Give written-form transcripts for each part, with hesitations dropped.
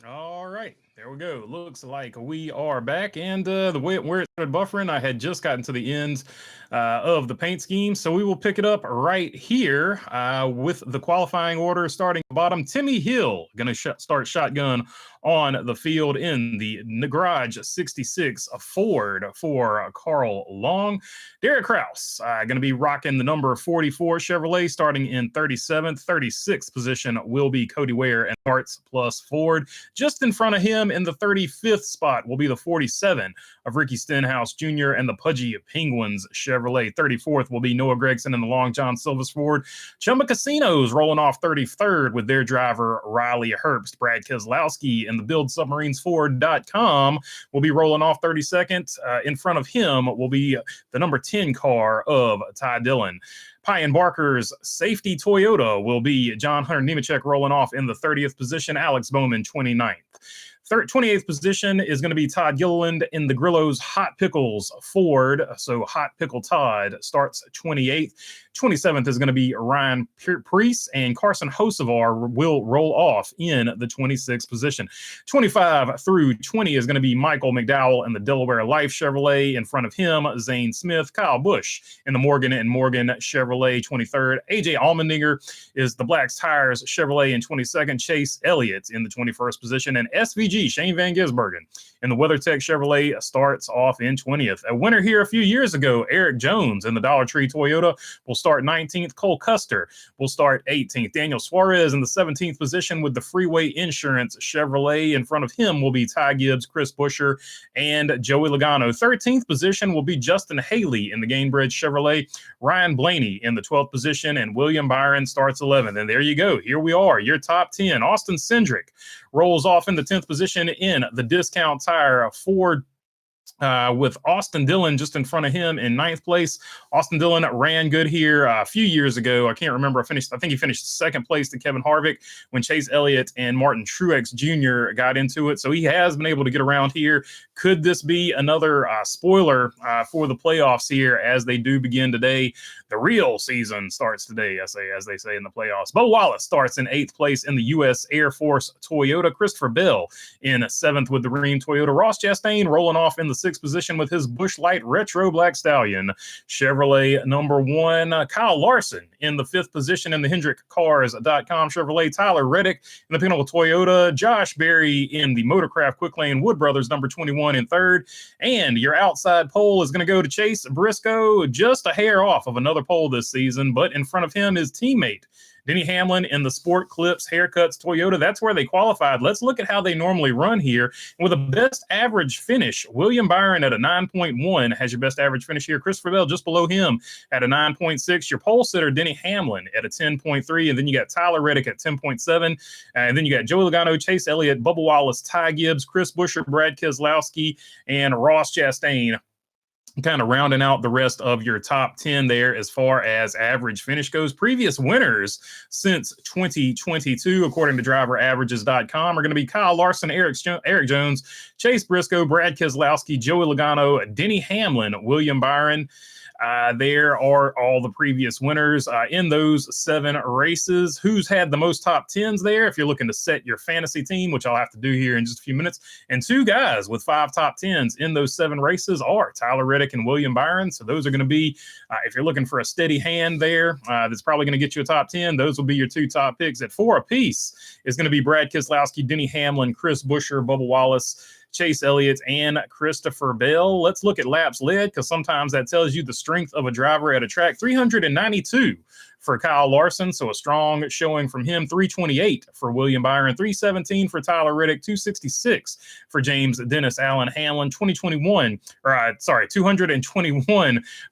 All right, there we go. Looks like we are back, and the way where it started buffering, I had just gotten to the end of the paint scheme, so we will pick it up right here with the qualifying order starting at the bottom. Timmy Hill going to start shotgun on the field in the Garage 66 Ford for Carl Long. Derek Kraus going to be rocking the number 44 Chevrolet starting in 37th. 36th position will be Cody Ware and Parts Plus Ford. Just in front of him in the 35th spot will be the 47 of Ricky Stenhouse Jr. and the Pudgy Penguins Chevrolet. 34th will be Noah Gregson and the Long John Silvis Ford. Chumba Casinos rolling off 33rd with their driver Riley Herbst. Brad Keselowski and the BuildSubmarinesFord.com will be rolling off 32nd. In front of him will be the number 10 car of Ty Dillon. Pye & Barker's Safety Toyota will be John Hunter Nemechek rolling off in the 30th position. Alex Bowman, 29th. 28th position is going to be Todd Gilliland in the Grillo's Hot Pickles Ford. So Hot Pickle Todd starts 28th. 27th is going to be Ryan Priest, and Carson Hocevar will roll off in the 26th position. 25 through 20 is going to be Michael McDowell and the Delaware Life Chevrolet. In front of him, Zane Smith. Kyle Busch in the Morgan & Morgan Chevrolet, 23rd. AJ Allmendinger is the Black's Tires Chevrolet in 22nd. Chase Elliott in the 21st position, and SVG Shane Van Gisbergen in the WeatherTech Chevrolet starts off in 20th. A winner here a few years ago, Eric Jones in the Dollar Tree Toyota will start 19th. Cole Custer will start 18th. Daniel Suarez in the 17th position with the Freeway Insurance Chevrolet. In front of him will be Ty Gibbs, Chris Buescher, and Joey Logano. 13th position will be Justin Haley in the Gainbridge Chevrolet. Ryan Blaney in the 12th position, and William Byron starts 11th. And there you go. Here we are, your top 10. Austin Cindric rolls off in the 10th position in the Discount Tire Ford with Austin Dillon just in front of him in 9th place. Austin Dillon ran good here a few years ago. I can't remember. I think he finished second place to Kevin Harvick when Chase Elliott and Martin Truex Jr. got into it. So he has been able to get around here. Could this be another spoiler for the playoffs here as they do begin today? The real season starts today, as they say in the playoffs. Bo Wallace starts in 8th place in the U.S. Air Force Toyota. Christopher Bell in 7th with the Rheem Toyota. Ross Chastain rolling off in the 6th position with his Busch Light Retro Black Stallion Chevrolet number 1. Kyle Larson in the 5th position in the HendrickCars.com Chevrolet. Tyler Reddick in the Pinnacle Toyota. Josh Berry in the Motorcraft Quick Lane Wood Brothers number 21 in 3rd. And your outside pole is going to go to Chase Briscoe, just a hair off of another pole this season, but in front of him is teammate Denny Hamlin in the Sport Clips Haircuts Toyota. That's where they qualified. Let's look at how they normally run here. With a best average finish, William Byron at a 9.1 has your best average finish here. Christopher Bell just below him at a 9.6. Your pole sitter, Denny Hamlin, at a 10.3. And then you got Tyler Reddick at 10.7. And then you got Joey Logano, Chase Elliott, Bubba Wallace, Ty Gibbs, Chris Buescher, Brad Keselowski, and Ross Chastain, kind of rounding out the rest of your top 10 there as far as average finish goes. Previous winners since 2022, according to driveraverages.com, are going to be Kyle Larson, Eric Jones, Chase Briscoe, Brad Keselowski, Joey Logano, Denny Hamlin, William Byron. There are all the previous winners in those 7 races. Who's had the most top 10s there? If you're looking to set your fantasy team, which I'll have to do here in just a few minutes. And 2 guys with 5 top 10s in those 7 races are Tyler Reddick and William Byron. So those are going to be, if you're looking for a steady hand there, that's probably going to get you a top 10. Those will be your 2 top picks. At 4 apiece is going to be Brad Keselowski, Denny Hamlin, Chris Buescher, Bubba Wallace, Chase Elliott, and Christopher Bell. Let's look at laps led, because sometimes that tells you the strength of a driver at a track. 392 for Kyle Larson, so a strong showing from him. 328 for William Byron, 317 for Tyler Reddick, 266 for James Dennis Allen Hamlin, 221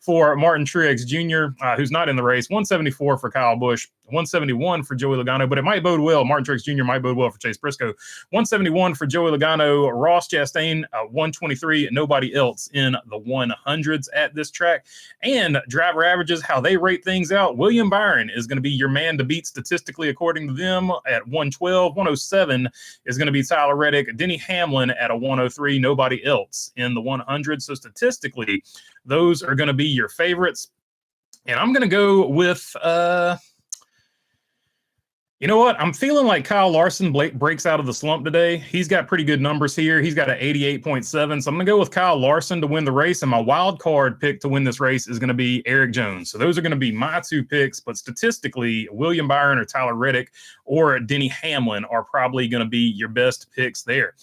for Martin Truex Jr., who's not in the race, 174 for Kyle Busch, 171 for Joey Logano, but it might bode well. Martin Truex Jr. might bode well for Chase Briscoe. 171 for Joey Logano. Ross Chastain, 123. Nobody else in the 100s at this track. And driver averages, how they rate things out. William Byron is going to be your man to beat statistically, according to them, at 112. 107 is going to be Tyler Reddick. Denny Hamlin at a 103. Nobody else in the 100. So statistically, those are going to be your favorites. And I'm going to go with... You know what? I'm feeling like Kyle Larson breaks out of the slump today. He's got pretty good numbers here. He's got an 88.7. So I'm going to go with Kyle Larson to win the race. And my wild card pick to win this race is going to be Eric Jones. So those are going to be my two picks. But statistically, William Byron or Tyler Reddick or Denny Hamlin are probably going to be your best picks there.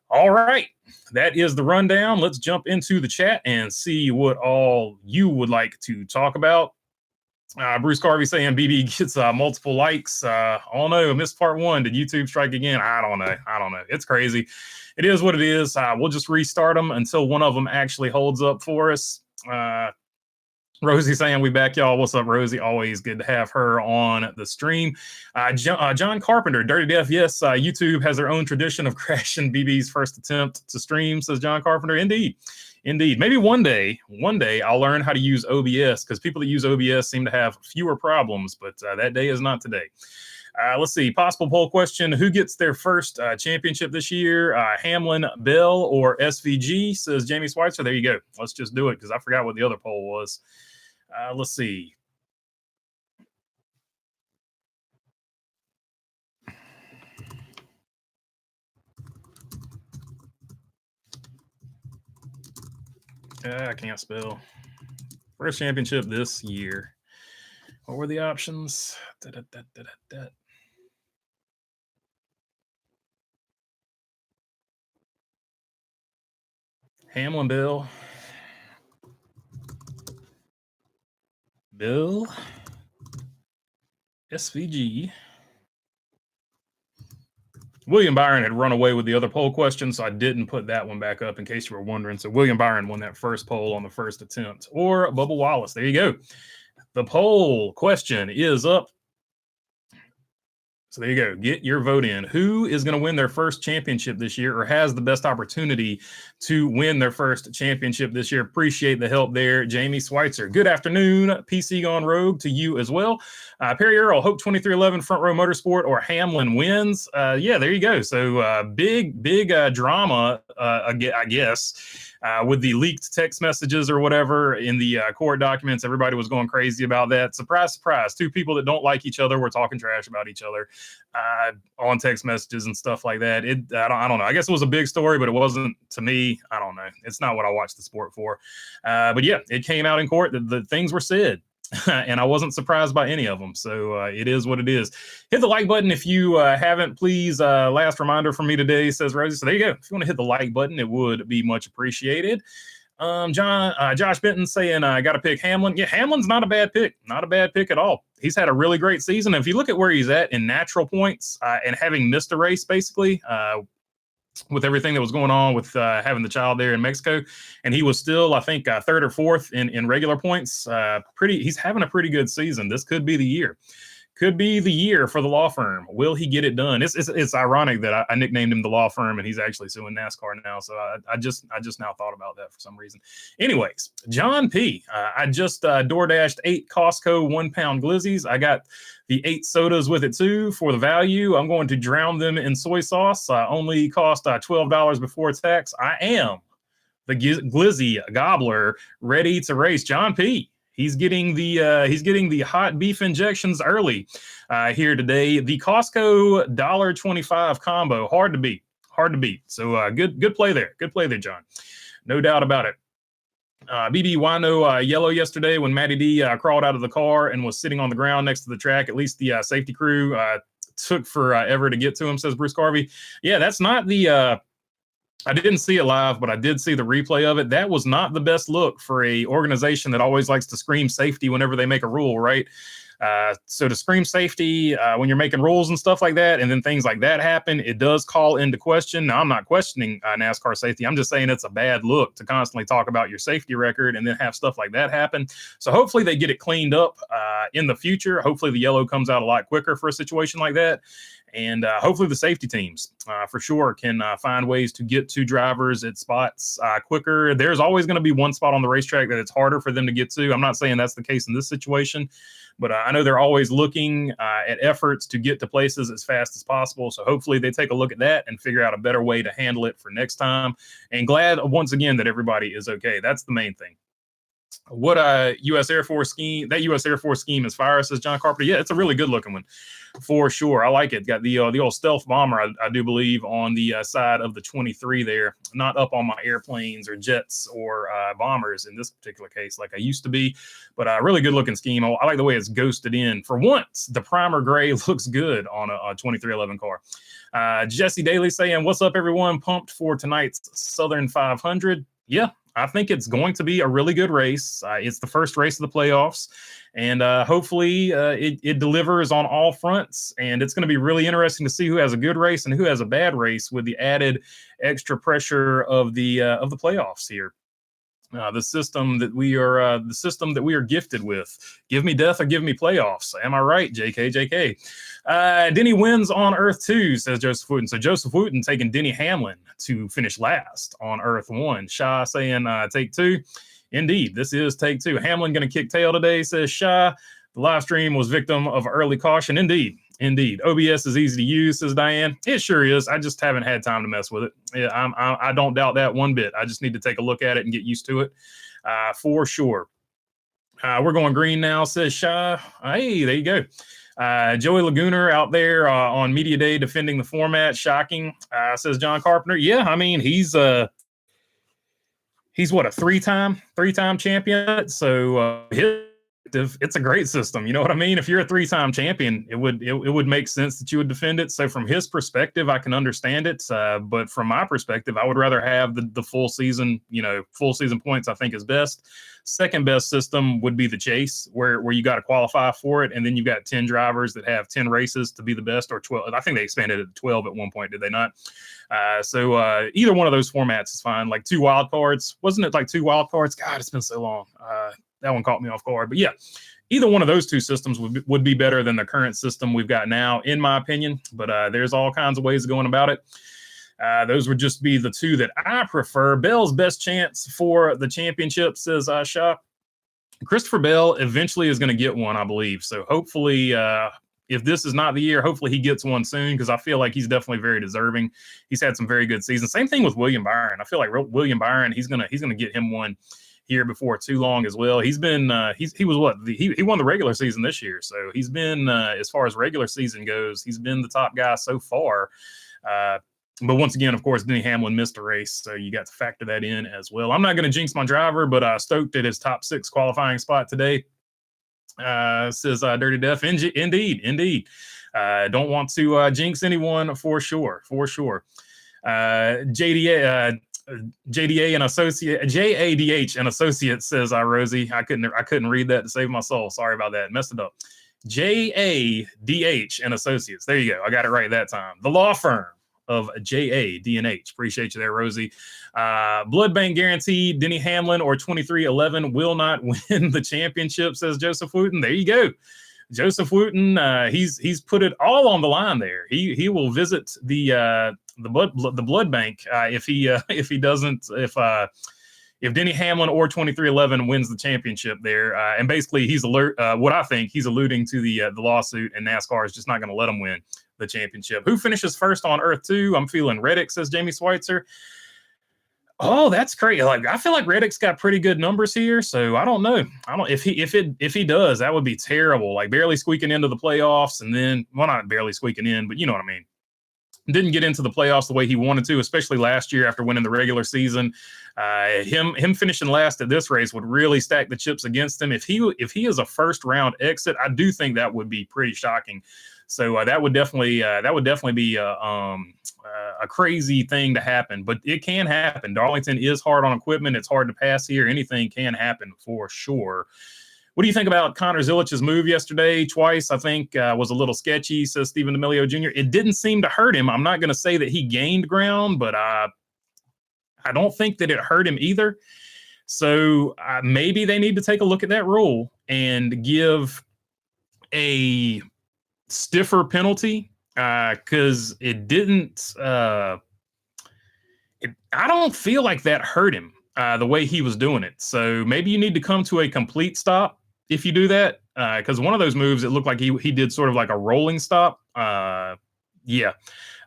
All right. That is the rundown. Let's jump into the chat and see what all you would like to talk about. Bruce Carvey saying BB gets multiple likes. Oh no, missed part one. Did YouTube strike again? I don't know. It's crazy. It is what it is. We'll just restart them until one of them actually holds up for us. Rosie saying we back, y'all. What's up, Rosie? Always good to have her on the stream. John Carpenter, Dirty Death. Yes, YouTube has their own tradition of crashing BB's first attempt to stream, says John Carpenter. Indeed. Maybe one day I'll learn how to use OBS, because people that use OBS seem to have fewer problems, but that day is not today. Let's see. Possible poll question. Who gets their first championship this year? Hamlin, Bell, or SVG, says Jamie Schweitzer. There you go. Let's just do it, because I forgot what the other poll was. Let's see. I can't spell. First championship this year. What were the options? Hamlin, Bill, SVG. William Byron had run away with the other poll question, so I didn't put that one back up in case you were wondering. So William Byron won that first poll on the first attempt. Or Bubba Wallace. There you go. The poll question is up. So there you go. Get your vote in. Who is going to win their first championship this year, or has the best opportunity to win their first championship this year? Appreciate the help there, Jamie Schweitzer. Good afternoon, PC Gone Rogue, to you as well. Perry Earl, Hope 2311, Front Row Motorsport, or Hamlin wins. Yeah, there you go. So big drama, I guess. With the leaked text messages or whatever in the court documents, everybody was going crazy about that. Surprise, surprise. Two people that don't like each other were talking trash about each other on text messages and stuff like that. I don't know. I guess it was a big story, but it wasn't to me. I don't know. It's not what I watch the sport for. But yeah, it came out in court that the things were said. And I wasn't surprised by any of them. So it is what it is. Hit the like button if you haven't, please. Last reminder from me today, says Rosie. So there you go. If you want to hit the like button, it would be much appreciated. Josh Benton saying, got to pick Hamlin. Yeah, Hamlin's not a bad pick. Not a bad pick at all. He's had a really great season. If you look at where he's at in natural points and having missed a race, basically, with everything that was going on with having the child there in Mexico, and he was still, I think, third or fourth in regular points. He's having a pretty good season. This could be the year. Could be the year for the law firm. Will he get it done? It's ironic that I nicknamed him the law firm, and he's actually suing NASCAR now. So I just now thought about that for some reason. Anyways, John P. I just DoorDashed 8 Costco 1-pound glizzies. I got the 8 sodas with it too for the value. I'm going to drown them in soy sauce. Only cost $12 before tax. I am the glizzy gobbler, ready to race. John P. He's getting the hot beef injections early here today. The Costco $1.25 combo, hard to beat. So good play there. Good play there, John. No doubt about it. BB Wino yellow yesterday when Matty D crawled out of the car and was sitting on the ground next to the track. At least the safety crew took forever to get to him, says Bruce Carvey. Yeah, that's not the I didn't see it live, but I did see the replay of it. That was not the best look for a organization that always likes to scream safety whenever they make a rule, right? So to scream safety when you're making rules and stuff like that, and then things like that happen, it does call into question. Now, I'm not questioning NASCAR safety. I'm just saying it's a bad look to constantly talk about your safety record and then have stuff like that happen. So hopefully they get it cleaned up in the future. Hopefully the yellow comes out a lot quicker for a situation like that. And hopefully the safety teams for sure can find ways to get to drivers at spots quicker. There's always going to be one spot on the racetrack that it's harder for them to get to. I'm not saying that's the case in this situation, but I know they're always looking at efforts to get to places as fast as possible. So hopefully they take a look at that and figure out a better way to handle it for next time. And glad once again that everybody is okay. That's the main thing. What U.S. Air Force scheme? That U.S. Air Force scheme is fire, says John Carpenter. Yeah, it's a really good looking one for sure. I like it. Got the old stealth bomber, I do believe, on the side of the 23 there. Not up on my airplanes or jets or bombers in this particular case, like I used to be. But a really good looking scheme. I like the way it's ghosted in. For once, the primer gray looks good on a 2311 car. Jesse Daly saying, "What's up, everyone? Pumped for tonight's Southern 500." Yeah, I think it's going to be a really good race. It's the first race of the playoffs, and hopefully it delivers on all fronts. And it's going to be really interesting to see who has a good race and who has a bad race with the added extra pressure of the playoffs here. The system that we are gifted with. Give me death or give me playoffs. Am I right, JK? Denny wins on Earth 2, says Joseph Wooten. So Joseph Wooten taking Denny Hamlin to finish last on Earth 1. Shy saying take 2. Indeed, this is take 2. Hamlin going to kick tail today, says Shy. The live stream was victim of early caution. Indeed. OBS is easy to use, says Diane. It sure is. I just haven't had time to mess with it. Yeah, I don't doubt that one bit. I just need to take a look at it and get used to it for sure. We're going green now, says Shy. Hey, there you go. Joey Laguner out there on Media Day defending the format. Shocking, says John Carpenter. Yeah, I mean, he's what, a three-time champion. So it's a great system. You know what I mean? If you're a three-time champion, it would make sense that you would defend it. So from his perspective, I can understand it. But from my perspective, I would rather have the full season, full season points, I think is best. Second best system would be the chase, where you got to qualify for it. And then you've got 10 drivers that have 10 races to be the best, or 12. I think they expanded it to 12 at one point. Did they not? So either one of those formats is fine. Like 2 wild cards. Wasn't it like 2 wild cards? God, it's been so long. That one caught me off guard. But yeah, either one of those two systems would be better than the current system we've got now, in my opinion. But there's all kinds of ways of going about it. Those would just be the two that I prefer. Bell's best chance for the championship, says Shop. Christopher Bell eventually is going to get one, I believe. So hopefully, if this is not the year, hopefully he gets one soon, because I feel like he's definitely very deserving. He's had some very good seasons. Same thing with William Byron. I feel like William Byron, he's gonna get him one here before too long as well. He's been he won the regular season this year, so he's been as far as regular season goes, he's been the top guy so far. But once again, of course, Denny Hamlin missed a race, so you got to factor that in as well. I'm not going to jinx my driver, but stoked at his top 6 qualifying spot today. Says Dirty Def. Indeed. Don't want to jinx anyone for sure. JDA and associate JADH and associates, says Rosie. I couldn't read that to save my soul. Sorry about that. Messed it up. JADH and associates. There you go. I got it right that time. The law firm of JADH. Appreciate you there, Rosie. Blood Bank guaranteed. Denny Hamlin or 2311 will not win the championship, says Joseph Wooten. There you go. Joseph Wooten, he's put it all on the line there. He will visit the blood bank if Denny Hamlin or 2311 wins the championship there. And basically he's alluding to the lawsuit, and NASCAR is just not going to let him win the championship. Who finishes first on Earth 2? I'm feeling Reddick, says Jamie Schweitzer. Oh, that's crazy. Like, I feel like Reddick's got pretty good numbers here, so I don't know. If he does, that would be terrible. Like barely squeaking into the playoffs, and then, well, not barely squeaking in, but you know what I mean. Didn't get into the playoffs the way he wanted to, especially last year after winning the regular season. Him finishing last at this race would really stack the chips against him. If he is a first round exit, I do think that would be pretty shocking. So that would definitely be a crazy thing to happen, but it can happen. Darlington is hard on equipment. It's hard to pass here. Anything can happen for sure. What do you think about Connor Zilich's move yesterday? Twice, I think, was a little sketchy, says Stephen D'Amelio Jr. It didn't seem to hurt him. I'm not going to say that he gained ground, but I don't think that it hurt him either. So maybe they need to take a look at that rule and give a stiffer penalty, because it didn't. I don't feel like that hurt him the way he was doing it. So maybe you need to come to a complete stop if you do that, because one of those moves, it looked like he did sort of like a rolling stop. Yeah,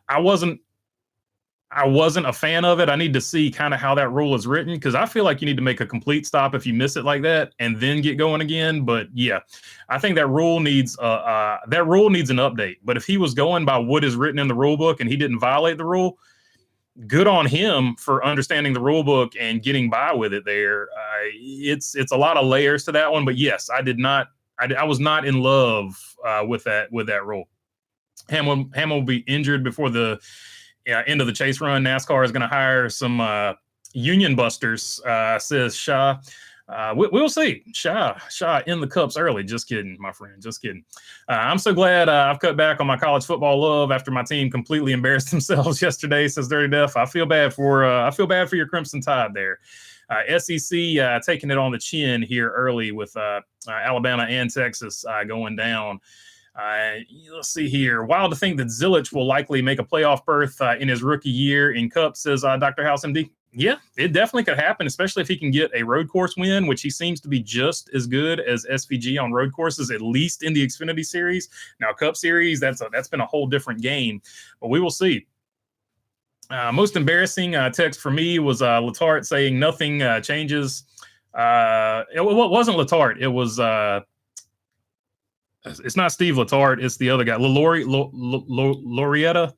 I wasn't I wasn't a fan of it. I need to see kind of how that rule is written because I feel like you need to make a complete stop if you miss it like that and then get going again. But yeah, I think that rule needs an update. But if he was going by what is written in the rule book and he didn't violate the rule, good on him for understanding the rule book and getting by with it. It's a lot of layers to that one. But yes, I did not. I was not in love with that rule. Hamlin will be injured before the end of the chase run. NASCAR is going to hire some union busters, says Shaw. We'll see. Shaw in the cups early. Just kidding, my friend. Just kidding. I'm so glad I've cut back on my college football love after my team completely embarrassed themselves yesterday, says Dirty Def. I feel bad for your Crimson Tide there. SEC taking it on the chin here early with Alabama and Texas going down. Let's see here. Wild to think that Zilich will likely make a playoff berth in his rookie year in Cup, says Dr. House MD. Yeah, it definitely could happen, especially if he can get a road course win, which he seems to be just as good as SVG on road courses, at least in the Xfinity Series. Now, Cup Series, that's been a whole different game, but we will see. Most embarrassing text for me was Letarte saying nothing changes. It wasn't Letarte. It was it's not Steve Letarte. It's the other guy, Loretta.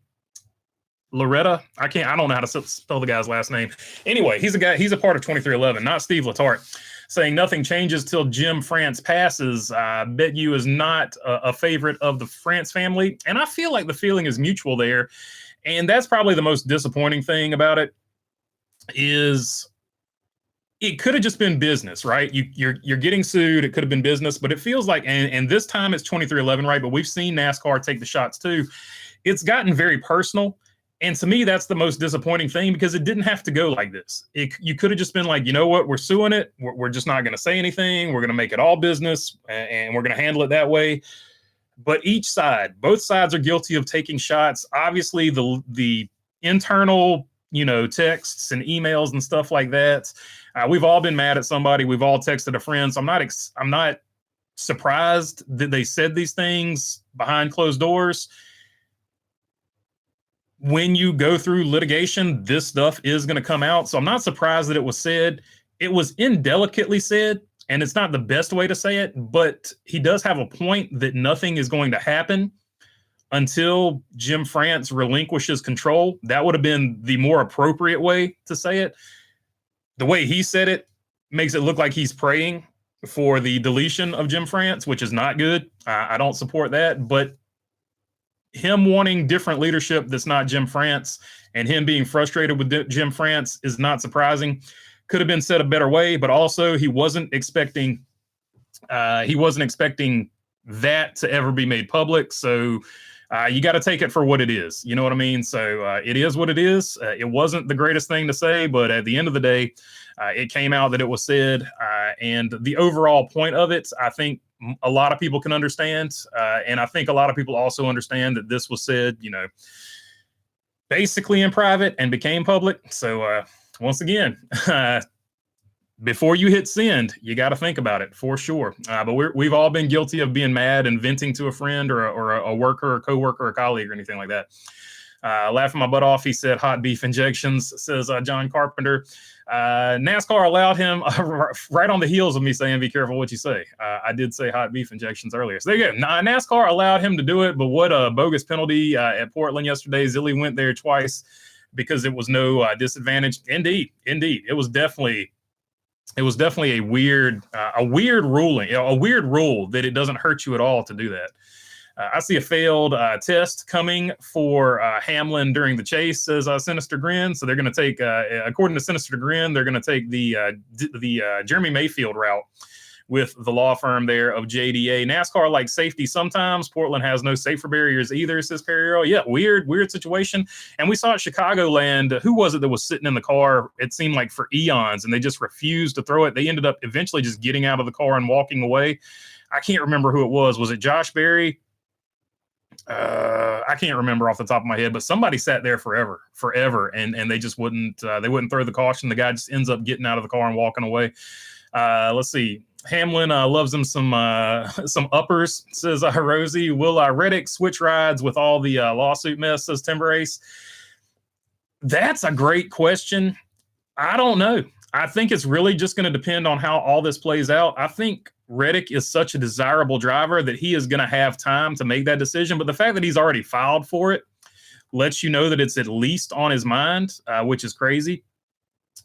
I don't know how to spell the guy's last name. Anyway, he's a guy. He's a part of 23XI, not Steve Letarte, saying nothing changes till Jim France passes. Bet you is not a favorite of the France family, and I feel like the feeling is mutual there. And that's probably the most disappointing thing about it is it could have just been business, right? You're getting sued. It could have been business, but it feels like, and this time it's 23XI, right? But we've seen NASCAR take the shots too. It's gotten very personal. And to me, that's the most disappointing thing because it didn't have to go like this. You could have just been like, you know what? We're suing it. We're just not going to say anything. We're going to make it all business and we're going to handle it that way. But both sides are guilty of taking shots. Obviously, the internal, texts and emails and stuff like that. We've all been mad at somebody. We've all texted a friend. So I'm not surprised that they said these things behind closed doors. When you go through litigation, this stuff is going to come out. So I'm not surprised that it was said. It was indelicately said, and it's not the best way to say it, but he does have a point that nothing is going to happen until Jim France relinquishes control. That would have been the more appropriate way to say it. The way he said it makes it look like he's praying for the deletion of Jim France, which is not good. I don't support that, but him wanting different leadership that's not Jim France and him being frustrated with Jim France is not surprising. Could have been said a better way, but also he wasn't expecting that to ever be made public. So you got to take it for what it is. You know what I mean? So it is what it is. It wasn't the greatest thing to say, but at the end of the day, it came out that it was said. And the overall point of it, I think a lot of people can understand. And I think a lot of people also understand that this was said, basically in private and became public. So once again, before you hit send, you got to think about it for sure. But we've all been guilty of being mad and venting to a friend or a worker, or coworker, or colleague, or anything like that. Laughing my butt off, he said hot beef injections, says John Carpenter. NASCAR allowed him right on the heels of me saying, be careful what you say. I did say hot beef injections earlier. So there you go. NASCAR allowed him to do it, but what a bogus penalty at Portland yesterday. Zilly went there twice because it was no disadvantage. Indeed. It was definitely a weird ruling, a weird rule that it doesn't hurt you at all to do that. I see a failed test coming for Hamlin during the chase, says Sinister Grin. So they're going to take, according to Sinister Grin, they're going to take the Jeremy Mayfield route with the law firm there of JDA. NASCAR likes safety sometimes. Portland has no safer barriers either, says Perriero. Yeah, weird situation. And we saw at Chicagoland, who was it that was sitting in the car, it seemed like for eons, and they just refused to throw it. They ended up eventually just getting out of the car and walking away. I can't remember who it was. Was it Josh Berry? I can't remember off the top of my head, but somebody sat there forever, and they just wouldn't throw the caution. The guy just ends up getting out of the car and walking away. Let's see. Hamlin loves him some uppers, says Rosie. Will Reddick switch rides with all the lawsuit mess, says Timber Ace. That's a great question. I don't know. I think it's really just going to depend on how all this plays out. I think Reddick is such a desirable driver that he is going to have time to make that decision. But the fact that he's already filed for it lets you know that it's at least on his mind, which is crazy.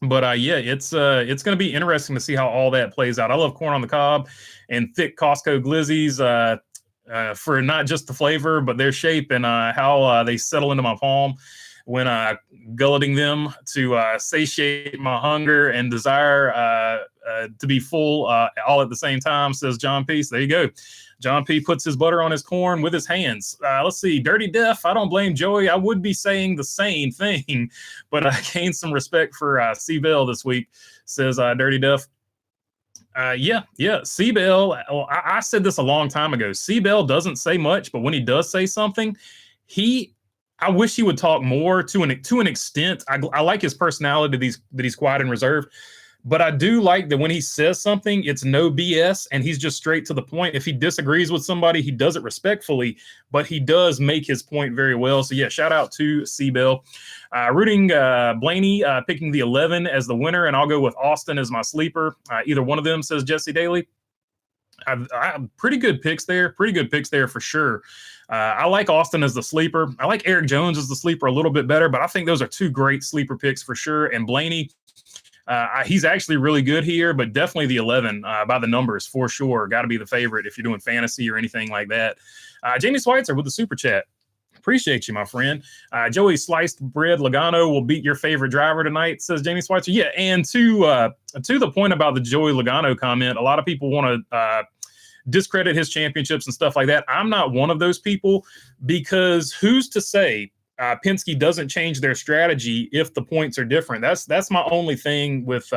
But yeah, it's going to be interesting to see how all that plays out. I love corn on the cob and thick Costco glizzies for not just the flavor, but their shape and how they settle into my palm when gulleting them to satiate my hunger and desire to be full all at the same time, says John P. So there you go. John P. puts his butter on his corn with his hands. Let's see. Dirty Def. I don't blame Joey. I would be saying the same thing, but I gained some respect for C-Bell this week, says Dirty Def. Yeah. C-Bell. Well, I said this a long time ago. C-Bell doesn't say much, but when he does say something, I wish he would talk more to an extent. I like his personality that he's quiet and reserved, but I do like that when he says something, it's no BS and he's just straight to the point. If he disagrees with somebody, he does it respectfully, but he does make his point very well. So yeah, shout out to C-Bell. Rooting Blaney, picking the 11 as the winner, and I'll go with Austin as my sleeper. Either one of them, says Jesse Daly. Pretty good picks there. Pretty good picks there for sure. I like Austin as the sleeper. I like Eric Jones as the sleeper a little bit better, but I think those are two great sleeper picks for sure. And Blaney, he's actually really good here, but definitely the 11 by the numbers for sure. Got to be the favorite if you're doing fantasy or anything like that. Jamie Schweitzer with the super chat. Appreciate you, my friend. Joey Sliced Bread Logano will beat your favorite driver tonight, says Jamie Schweitzer. Yeah, and to the point about the Joey Logano comment, a lot of people want to discredit his championships and stuff like that. I'm not one of those people, because who's to say Penske doesn't change their strategy if the points are different? That's my only thing with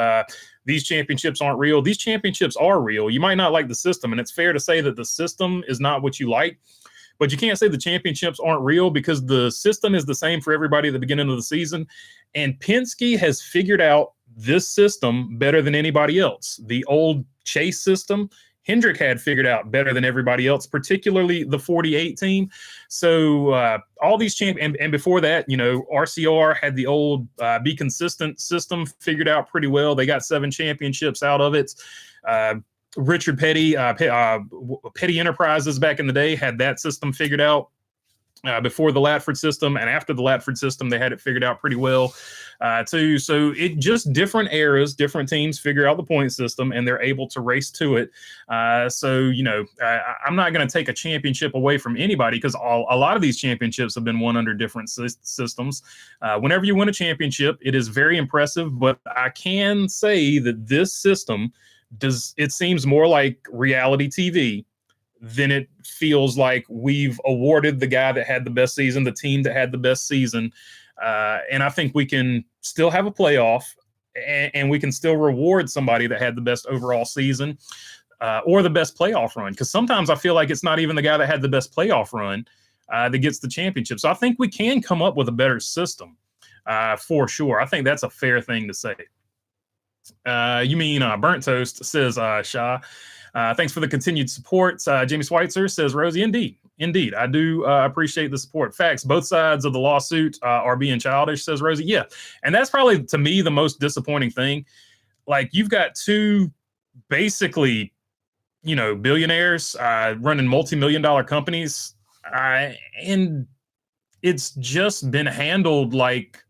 these championships aren't real. These championships are real. You might not like the system, and it's fair to say that the system is not what you like, but you can't say the championships aren't real because the system is the same for everybody at the beginning of the season. And Penske has figured out this system better than anybody else. The old Chase system, Hendrick had figured out better than everybody else, particularly the 48 team. So all these and before that, RCR had the old be consistent system figured out pretty well. They got 7 championships out of it. Richard Petty, Petty Enterprises back in the day had that system figured out before the Latford system, and after the Latford system, they had it figured out pretty well too. So it just different eras, different teams figure out the point system, and they're able to race to it. So I'm not going to take a championship away from anybody, because a lot of these championships have been won under different systems. Whenever you win a championship, it is very impressive, but I can say that this system it seems more like reality TV than it feels like we've awarded the guy that had the best season, the team that had the best season. And I think we can still have a playoff, and we can still reward somebody that had the best overall season or the best playoff run. Because sometimes I feel like it's not even the guy that had the best playoff run that gets the championship. So I think we can come up with a better system for sure. I think that's a fair thing to say. You mean Burnt Toast, says Shah. Thanks for the continued support. Jamie Schweitzer says, Rosie, indeed. I do appreciate the support. Facts, both sides of the lawsuit are being childish, says Rosie. Yeah, and that's probably, to me, the most disappointing thing. Like, you've got two basically, billionaires running multi-million-dollar companies, and it's just been handled like,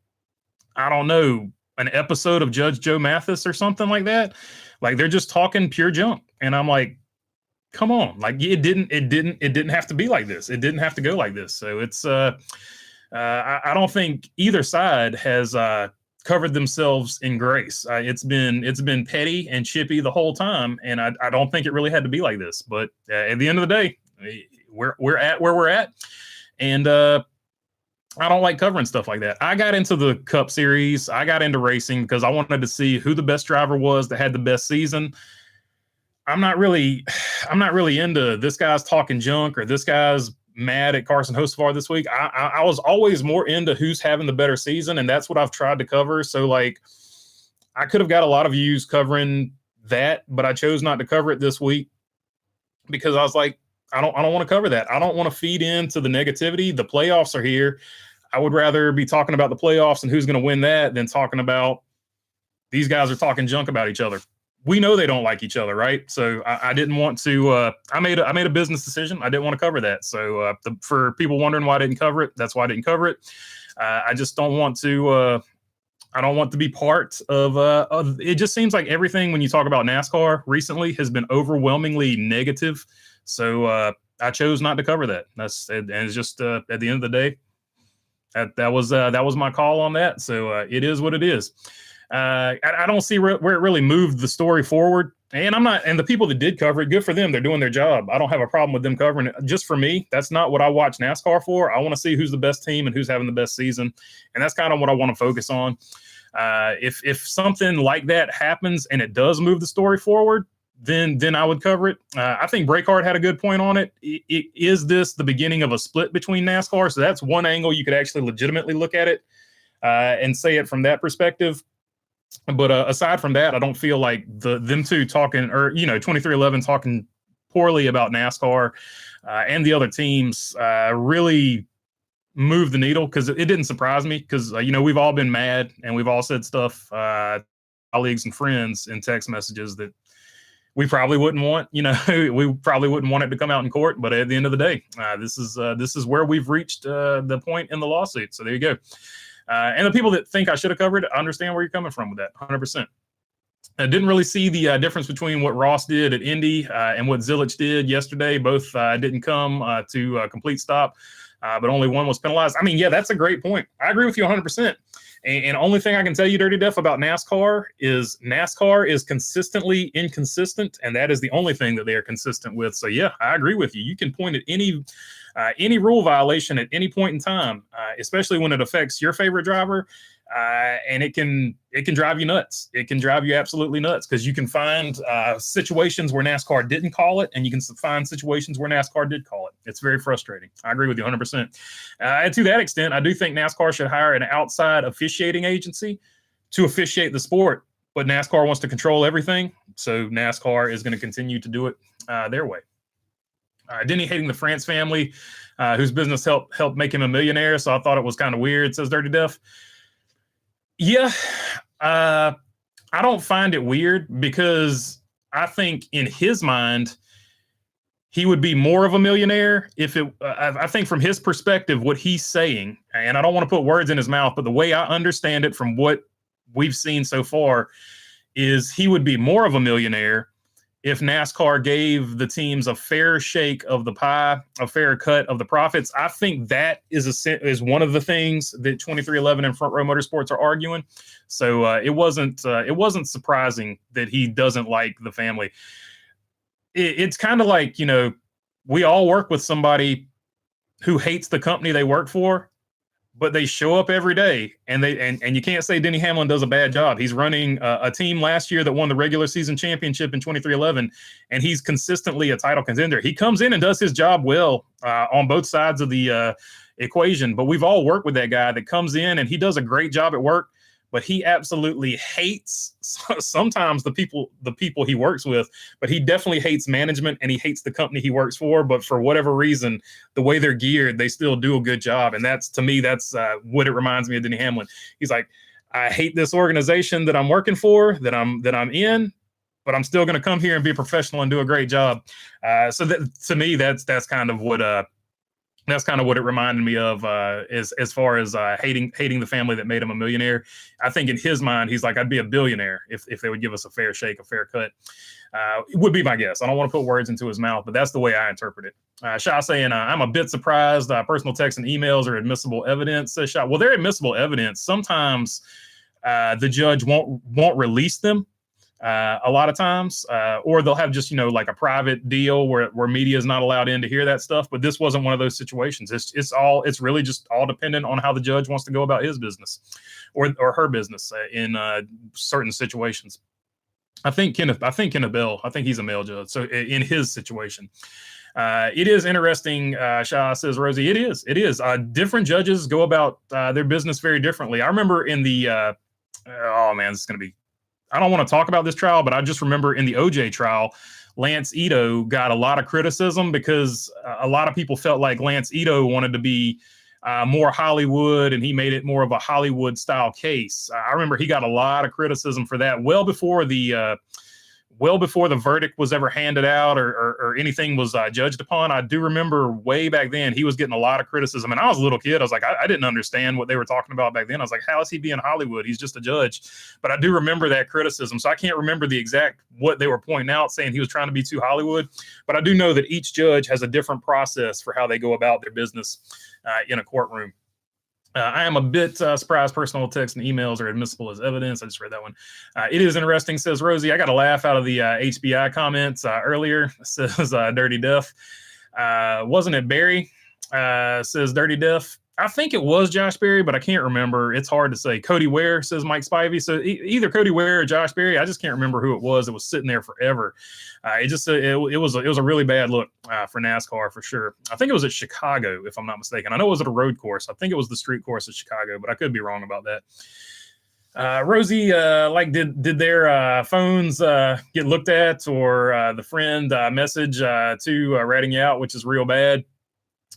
I don't know, an episode of Judge Joe Mathis or something like that. Like, they're just talking pure junk. And I'm like, come on. Like, it didn't have to be like this. It didn't have to go like this. So it's, I don't think either side has covered themselves in grace. It's been petty and chippy the whole time. And I don't think it really had to be like this, but at the end of the day, we're at where we're at. And, I don't like covering stuff like that. I got into the Cup Series. I got into racing because I wanted to see who the best driver was that had the best season. I'm not really into this guy's talking junk or this guy's mad at Carson Hocevar this week. I was always more into who's having the better season, and that's what I've tried to cover. So, like, I could have got a lot of views covering that, but I chose not to cover it this week because I was like, I don't want to cover that. I don't want to feed into the negativity. The playoffs are here. I would rather be talking about the playoffs and who's going to win that than talking about these guys are talking junk about each other. We know they don't like each other, right? So I didn't want to. I made a business decision. I didn't want to cover that. So for people wondering why I didn't cover it, that's why I didn't cover it. I just don't want to. I don't want to be part of. It just seems like everything when you talk about NASCAR recently has been overwhelmingly negative. So I chose not to cover that. And it's just at the end of the day, that was my call on that. So it is what it is. I don't see where it really moved the story forward. And and the people that did cover it, good for them. They're doing their job. I don't have a problem with them covering it. Just for me, that's not what I watch NASCAR for. I want to see who's the best team and who's having the best season. And that's kind of what I want to focus on. If something like that happens and it does move the story forward, then I would cover it. I think Breakheart had a good point on it. Is this the beginning of a split between NASCAR? So that's one angle you could actually legitimately look at it and say it from that perspective. But aside from that, I don't feel like them two talking, or 23XI talking poorly about NASCAR and the other teams really moved the needle, because it didn't surprise me, because we've all been mad and we've all said stuff, colleagues and friends, in text messages that we probably wouldn't want. We probably wouldn't want it to come out in court. But at the end of the day, this is where we've reached the point in the lawsuit. So there you go. And the people that think I should have covered it, I understand where you're coming from with that, 100%. I didn't really see the difference between what Ross did at Indy and what Zilich did yesterday. Both didn't come to a complete stop, but only one was penalized. I mean, yeah, that's a great point. I agree with you 100%. And only thing I can tell you, Dirty Def, about NASCAR is consistently inconsistent, and that is the only thing that they are consistent with. So yeah, I agree with you. You can point at any rule violation at any point in time, especially when it affects your favorite driver, and it can drive you nuts. It can drive you absolutely nuts, because you can find situations where NASCAR didn't call it, and you can find situations where NASCAR did call it. It's very frustrating. I agree with you 100%. And to that extent, I do think NASCAR should hire an outside officiating agency to officiate the sport, but NASCAR wants to control everything, so NASCAR is going to continue to do it their way. Denny hating the France family, whose business helped make him a millionaire, so I thought it was kind of weird, says Dirty Def. Yeah, I don't find it weird, because I think in his mind, he would be more of a millionaire if it, I think from his perspective, what he's saying, and I don't want to put words in his mouth, but the way I understand it from what we've seen so far is he would be more of a millionaire if NASCAR gave the teams a fair shake of the pie, a fair cut of the profits. I think that is one of the things that 23XI and Front Row Motorsports are arguing. So it wasn't surprising that he doesn't like the family. It's kind of like, we all work with somebody who hates the company they work for, but they show up every day, and you can't say Denny Hamlin does a bad job. He's running a team last year that won the regular season championship in 23XI, and he's consistently a title contender. He comes in and does his job well on both sides of the equation, but we've all worked with that guy that comes in and he does a great job at work, but he absolutely hates sometimes the people he works with, but he definitely hates management, and he hates the company he works for. But for whatever reason, the way they're geared, they still do a good job. And that's what it reminds me of Denny Hamlin. He's like, I hate this organization that I'm working for, that I'm in, but I'm still going to come here and be a professional and do a great job. So that, to me, that's kind of what it reminded me of, as far as hating the family that made him a millionaire. I think in his mind, he's like, I'd be a billionaire if they would give us a fair shake, a fair cut. It would be my guess. I don't want to put words into his mouth, but that's the way I interpret it. Shah saying, I'm a bit surprised. Personal texts and emails are admissible evidence, says Shah. Well, they're admissible evidence. Sometimes the judge won't release them. A lot of times, or they'll have just, like a private deal where media is not allowed in to hear that stuff. But this wasn't one of those situations. It's really just all dependent on how the judge wants to go about his business or her business in certain situations. I think Kenneth Bell, I think he's a male judge. So in his situation, it is interesting. Shah says, Rosie, it is. Different judges go about their business very differently. I remember in the, oh man, this is going to be, I don't want to talk about this trial, but I just remember in the OJ trial, Lance Ito got a lot of criticism because a lot of people felt like Lance Ito wanted to be more Hollywood, and he made it more of a Hollywood style case. I remember he got a lot of criticism for that well before the verdict was ever handed out or anything was judged upon. I do remember way back then he was getting a lot of criticism, and I was a little kid. I was like, I didn't understand what they were talking about back then. I was like, how is he being Hollywood? He's just a judge. But I do remember that criticism, so I can't remember the exact what they were pointing out, saying he was trying to be too Hollywood. But I do know that each judge has a different process for how they go about their business in a courtroom. I am a bit surprised personal texts and emails are admissible as evidence. I just read that one. It is interesting, says Rosie. I got a laugh out of the HBI comments earlier, says Dirty Deaf. Wasn't it Barry? Says Dirty Deaf. I think it was Josh Berry, but I can't remember. It's hard to say. Cody Ware, says Mike Spivey. So either Cody Ware or Josh Berry. I just can't remember who it was. It was sitting there forever. It was a really bad look for NASCAR for sure. I think it was at Chicago, if I'm not mistaken. I know it was at a road course. I think it was the street course at Chicago, but I could be wrong about that. Rosie, did their phones get looked at, or the friend message to ratting you out, which is real bad?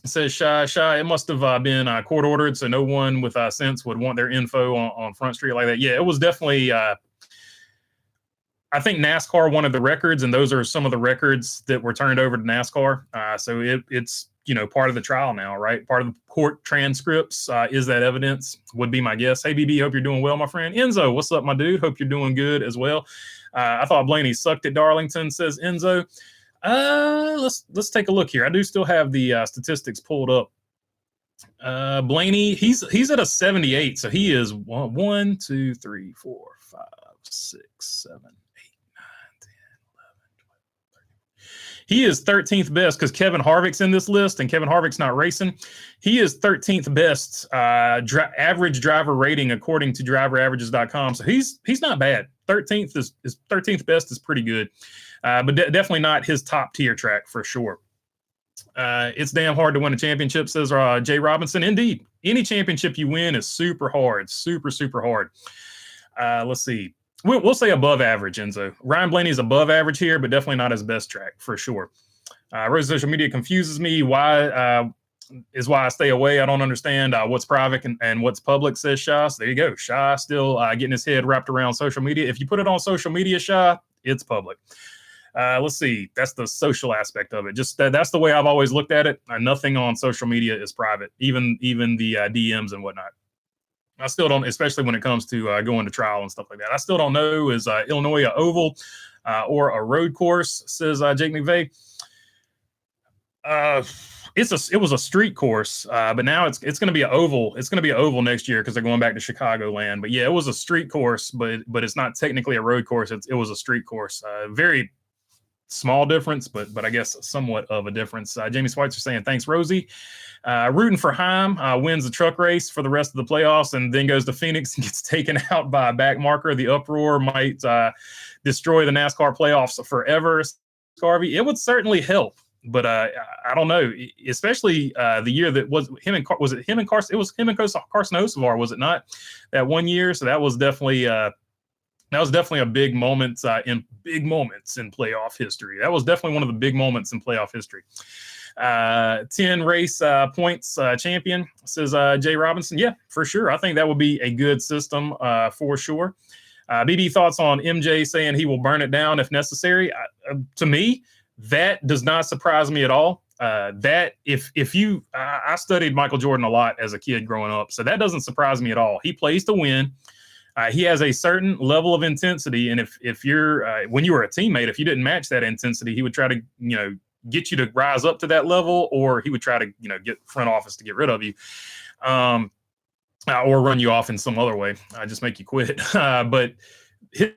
It says Shy, it must have been court ordered, so no one with sense would want their info on Front Street like that. Yeah, it was definitely. I think NASCAR wanted the records, and those are some of the records that were turned over to NASCAR. So it's part of the trial now, right? Part of the court transcripts is that evidence, would be my guess. Hey, BB, hope you're doing well, my friend. Enzo, what's up, my dude? Hope you're doing good as well. I thought Blaney sucked at Darlington, says Enzo. Let's take a look here. I do still have the statistics pulled up. Blaney, he's at a 78, so he is 1, 2, 3, 4, 5, 6, 7, 8, 9, 10, 11, 12, 13. He is 13th best because Kevin Harvick's in this list, and Kevin Harvick's not racing. He is 13th best average driver rating according to driveraverages.com. So he's not bad. 13th is 13th best is pretty good. But definitely not his top tier track for sure. It's damn hard to win a championship, says Jay Robinson. Indeed, any championship you win is super hard, super hard. Let's see. We'll say above average, Enzo. Ryan Blaney's above average here, but definitely not his best track for sure. Rose social media confuses me. Why I stay away. I don't understand what's private and what's public, says Shah. So there you go. Shah still getting his head wrapped around social media. If you put it on social media, Shah, it's public. Let's see. That's the social aspect of it. Just that's the way I've always looked at it. Nothing on social media is private, even the DMs and whatnot. I still don't, especially when it comes to going to trial and stuff like that. I still don't know, is Illinois a oval or a road course, says Jake McVeigh. It was a street course, but now it's going to be an oval. It's going to be an oval next year because they're going back to Chicagoland. But yeah, it was a street course, but it's not technically a road course. It was a street course. Very small difference, but I guess somewhat of a difference. Jamie Schweitzer saying, thanks, Rosie. Rooting for Heim, wins the truck race for the rest of the playoffs and then goes to Phoenix and gets taken out by a back marker. The uproar might destroy the NASCAR playoffs forever, Scarvy. It would certainly help, but I don't know, especially the year that was him and Carson? It was him and Carson Hocevar, was it not? That one year, so that was definitely a big moment in playoff history. That was definitely one of the big moments in playoff history. 10 race points champion, says Jay Robinson. Yeah, for sure. I think that would be a good system for sure. BD, thoughts on MJ saying he will burn it down if necessary? To me, that does not surprise me at all. That if you, I studied Michael Jordan a lot as a kid growing up, so that doesn't surprise me at all. He plays to win. He has a certain level of intensity, and if you're when you were a teammate, if you didn't match that intensity, he would try to get you to rise up to that level, or he would try to get front office to get rid of you, or run you off in some other way, just make you quit. But his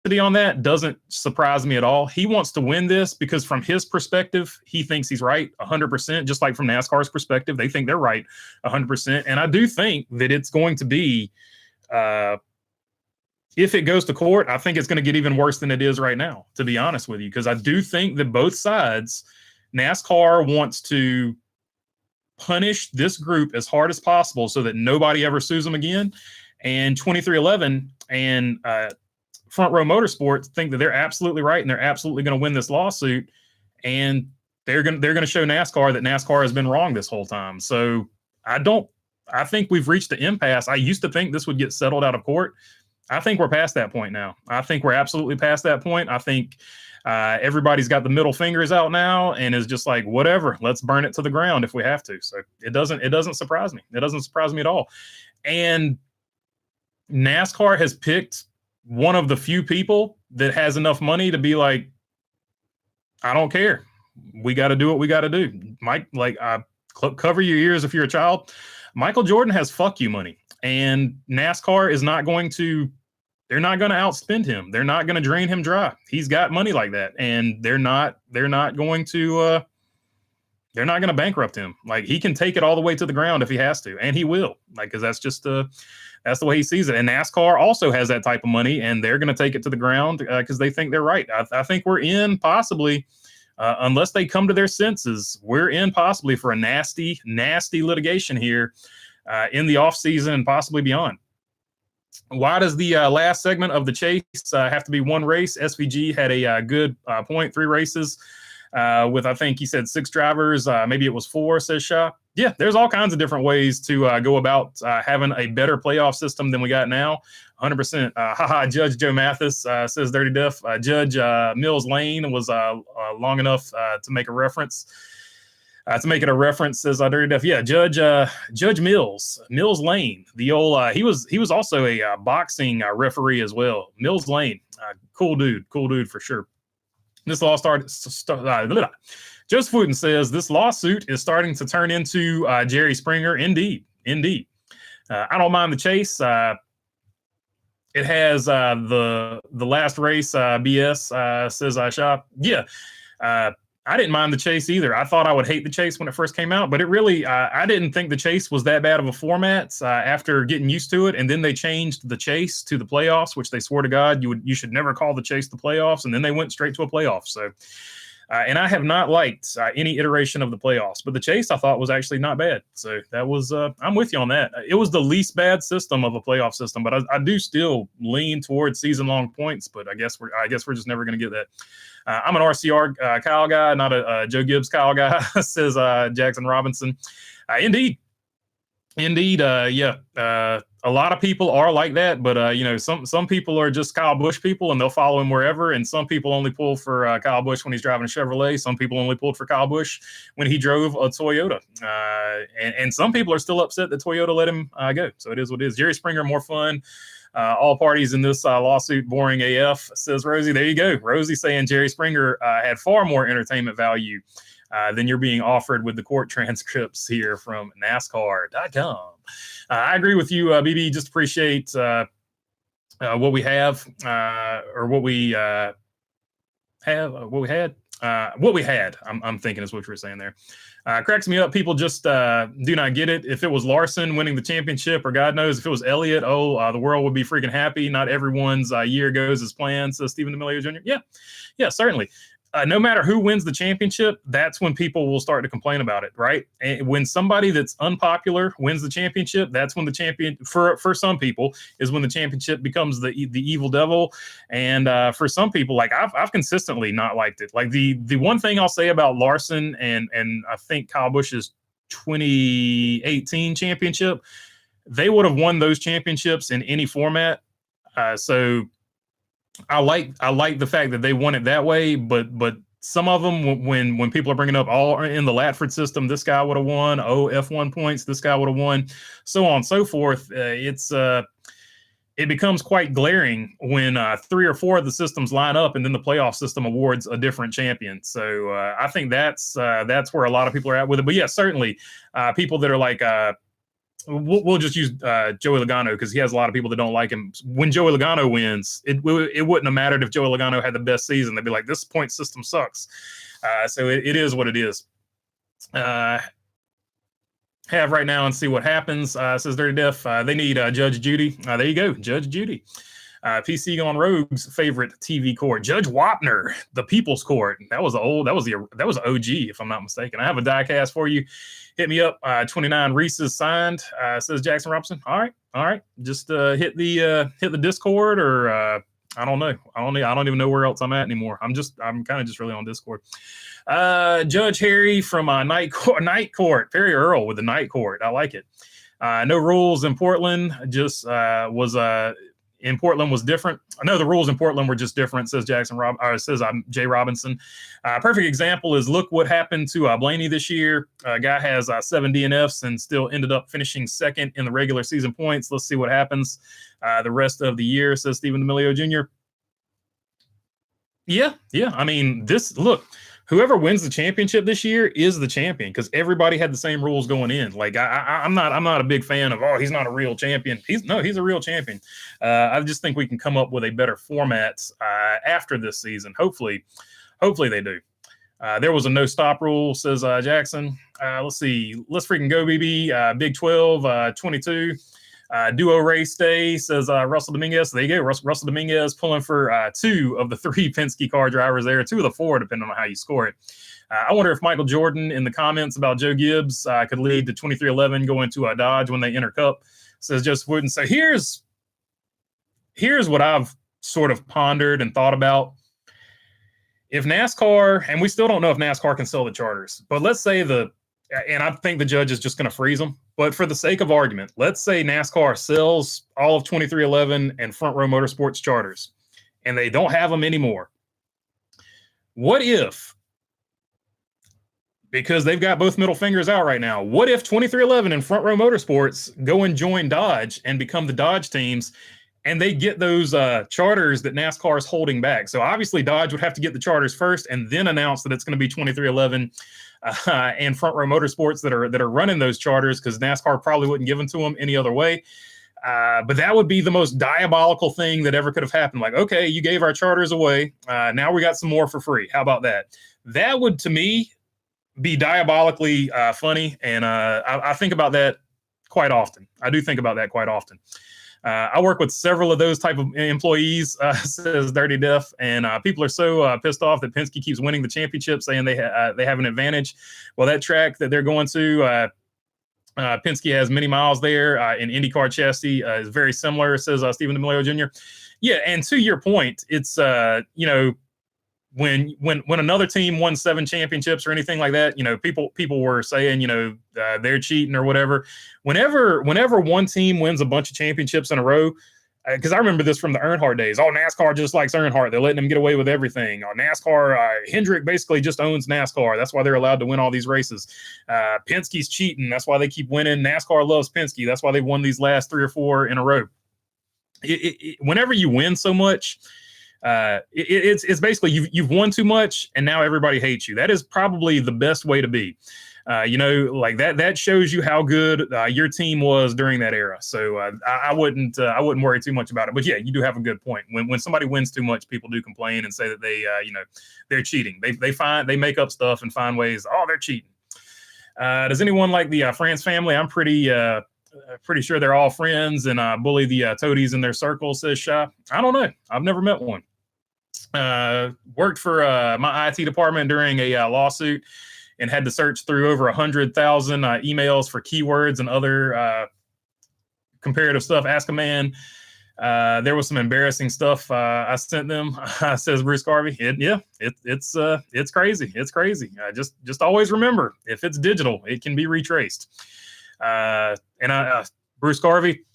intensity on that doesn't surprise me at all. He wants to win this because from his perspective, he thinks he's right 100%, just like from NASCAR's perspective, they think they're right 100%. And I do think that it's going to be, if it goes to court, I think it's going to get even worse than it is right now, to be honest with you, because I do think that both sides, NASCAR wants to punish this group as hard as possible so that nobody ever sues them again. And 2311 and Front Row Motorsports think that they're absolutely right and they're absolutely going to win this lawsuit, and they're going to show NASCAR that NASCAR has been wrong this whole time. So I think we've reached the impasse. I used to think this would get settled out of court. I think we're past that point now. I think we're absolutely past that point. I think everybody's got the middle fingers out now and is just like, whatever, let's burn it to the ground if we have to. So it doesn't surprise me. It doesn't surprise me at all. And NASCAR has picked one of the few people that has enough money to be like, I don't care. We got to do what we got to do. Mike, like, cover your ears if you're a child. Michael Jordan has fuck you money, and NASCAR is not going to, they're not going to outspend him. They're not going to drain him dry. He's got money like that, and they're not going to bankrupt him. Like, he can take it all the way to the ground if he has to, and he will, like, because that's just that's the way he sees it. And NASCAR also has that type of money, and they're going to take it to the ground because they think they're right. I think we're in possibly, unless they come to their senses, we're in possibly for a nasty, nasty litigation here in the off season and possibly beyond. Why does the last segment of the chase have to be one race? SVG had a good point, 3 races with, I think he said 6 drivers. Maybe it was 4, says Shaw. Yeah, there's all kinds of different ways to go about having a better playoff system than we got now. 100%. Haha, Judge Joe Mathis says Dirty Duff. Judge Mills Lane was long enough to make a reference. To make it a reference, says Dirty Duff. Yeah, Judge Mills Lane. The old he was also a boxing referee as well. Mills Lane, cool dude for sure. This law Joseph Wooten says this lawsuit is starting to turn into Jerry Springer. Indeed. I don't mind the chase. It has the last race BS, says Shop. Yeah. I didn't mind the chase either. I thought I would hate the chase when it first came out, but it really, I didn't think the chase was that bad of a format after getting used to it. And then they changed the chase to the playoffs, which they swore to God you should never call the chase the playoffs. And then they went straight to a playoff. So, and I have not liked any iteration of the playoffs, but the chase I thought was actually not bad. So that was, I'm with you on that. It was the least bad system of a playoff system, but I do still lean towards season-long points. But I guess we're just never going to get that. I'm an RCR Kyle guy, not a Joe Gibbs Kyle guy, says Jackson Robinson. Indeed. Yeah. A lot of people are like that, but some people are just Kyle Busch people and they'll follow him wherever. And some people only pull for Kyle Busch when he's driving a Chevrolet. Some people only pulled for Kyle Busch when he drove a Toyota. And some people are still upset that Toyota let him go. So it is what it is. Jerry Springer, more fun. All parties in this lawsuit, boring AF, says Rosie. There you go. Rosie saying Jerry Springer had far more entertainment value than you're being offered with the court transcripts here from NASCAR.com. I agree with you, BB. Just appreciate what we have, or what we have, what we had. I'm thinking is what you were saying there. Cracks me up. People just do not get it. If it was Larson winning the championship, or God knows if it was Elliott, the world would be freaking happy. Not everyone's year goes as planned, says Stephen D'Amelio Jr. Yeah, certainly. No matter who wins the championship, that's when people will start to complain about it, right? And when somebody that's unpopular wins the championship, that's when the champion, for some people, is when the championship becomes the evil devil. And for some people, like I've consistently not liked it. Like the one thing I'll say about Larson and I think Kyle Busch's 2018 championship, they would have won those championships in any format. So I like the fact that they won it that way, but some of them, when people are bringing up all in the Latford system, this guy would have won. F1 points, this guy would have won, so on and so forth. It becomes quite glaring when 3 or 4 of the systems line up, and then the playoff system awards a different champion. So I think that's where a lot of people are at with it. But yeah, certainly people that are like. We'll just use Joey Logano because he has a lot of people that don't like him. When Joey Logano wins, it wouldn't have mattered if Joey Logano had the best season. They'd be like, this point system sucks. So it is what it is. Have right now and see what happens, says Dirty Def. They need Judge Judy. There you go, Judge Judy. PC Gone Rogue's favorite TV court, Judge Wapner, the People's Court. That was OG, if I'm not mistaken. I have a diecast for you. Hit me up. 29 Reese's signed, says Jackson Robinson. All right. Just hit the Discord or don't know. I don't even know where else I'm at anymore. I'm kind of just really on Discord. Judge Harry from Night Court. Perry Earl with the Night Court. I like it. No rules in Portland. Just was in Portland was different. I know the rules in Portland were just different, says Jay Robinson. Perfect example is look what happened to Blaney this year. Guy has 7 DNFs and still ended up finishing second in the regular season points. Let's see what happens the rest of the year, says Stephen D'Amelio Jr. Yeah. I mean, whoever wins the championship this year is the champion because everybody had the same rules going in. Like I'm not a big fan of, he's not a real champion. He's a real champion. I just think we can come up with a better format after this season. Hopefully they do. There was a no stop rule, says Jackson. Let's see. Let's freaking go, BB. Big 12, 22. Duo race day, says Russell Dominguez. There you go. Russell Dominguez pulling for 2 of the 3 Penske car drivers there, 2 of the 4, depending on how you score it. I wonder if Michael Jordan in the comments about Joe Gibbs could lead to 2311 going to a Dodge when they enter Cup, says Joseph Wooden. So here's what I've sort of pondered and thought about. If NASCAR, and we still don't know if NASCAR can sell the charters, but let's say and I think the judge is just going to freeze them. But for the sake of argument, let's say NASCAR sells all of 2311 and Front Row Motorsports charters, and they don't have them anymore. What if, because they've got both middle fingers out right now, what if 2311 and Front Row Motorsports go and join Dodge and become the Dodge teams, and they get those charters that NASCAR is holding back? So obviously Dodge would have to get the charters first and then announce that it's going to be 2311 and Front Row Motorsports that are running those charters, because NASCAR probably wouldn't give them to them any other way. But that would be the most diabolical thing that ever could have happened. Like, okay, you gave our charters away. Now we got some more for free. How about that? That would, to me, be diabolically funny. And I think about that quite often. I do think about that quite often. I work with several of those type of employees, says Dirty Deaf, and people are so pissed off that Penske keeps winning the championship, saying they have an advantage. Well, that track that they're going to, Penske has many miles there. In IndyCar chassis is very similar, says Stephen D'Amelio Jr. Yeah, and to your point, it's when another team won 7 championships or anything like that, people were saying, they're cheating or whatever. Whenever one team wins a bunch of championships in a row, because I remember this from the Earnhardt days. Oh, NASCAR just likes Earnhardt. They're letting him get away with everything. Oh, NASCAR, Hendrick basically just owns NASCAR. That's why they're allowed to win all these races. Penske's cheating. That's why they keep winning. NASCAR loves Penske. That's why they won these last 3 or 4 in a row. Whenever you win so much, it's basically you've won too much and now everybody hates you. That is probably the best way to be. Like that shows you how good your team was during that era. So I wouldn't worry too much about it. But yeah, you do have a good point. When somebody wins too much, people do complain and say that they're cheating. They make up stuff and find ways. Oh, they're cheating. Does anyone like the France family? I'm pretty sure they're all friends and bully the toadies in their circle, says Shy. I don't know. I've never met one. Worked for my IT department during a lawsuit and had to search through over 100,000 emails for keywords and other comparative stuff. Ask a man. There was some embarrassing stuff I sent them, says Bruce Garvey. It's crazy. It's crazy. Just always remember, if it's digital, it can be retraced. Bruce Garvey,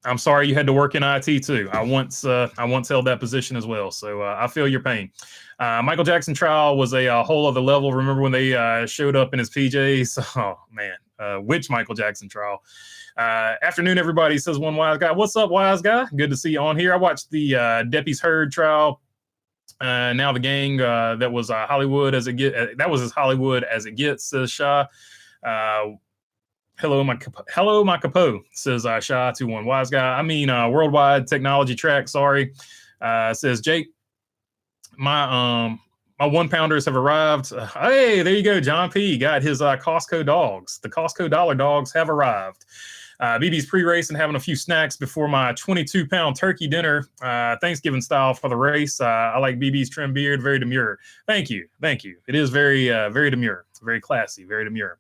I'm sorry you had to work in IT too. I once held that position as well, so I feel your pain. Michael Jackson trial was a whole other level. Remember when they showed up in his PJs? Oh man, which Michael Jackson trial? Afternoon, everybody, says one wise guy. What's up, wise guy? Good to see you on here. I watched the Deppy's Heard trial. Now the gang that was Hollywood as it get. That was as Hollywood as it gets, says Shaw. Hello, my capo, says Shy 21 wise guy. I mean, worldwide technology track. Sorry, says Jake. My 1-pounders have arrived. Hey, there you go. John P got his Costco dogs. The Costco dollar dogs have arrived. BB's pre-race and having a few snacks before my 22-pound turkey dinner, Thanksgiving style for the race. I like BB's trim beard, very demure. Thank you. It is very, very demure. Very classy, very demure.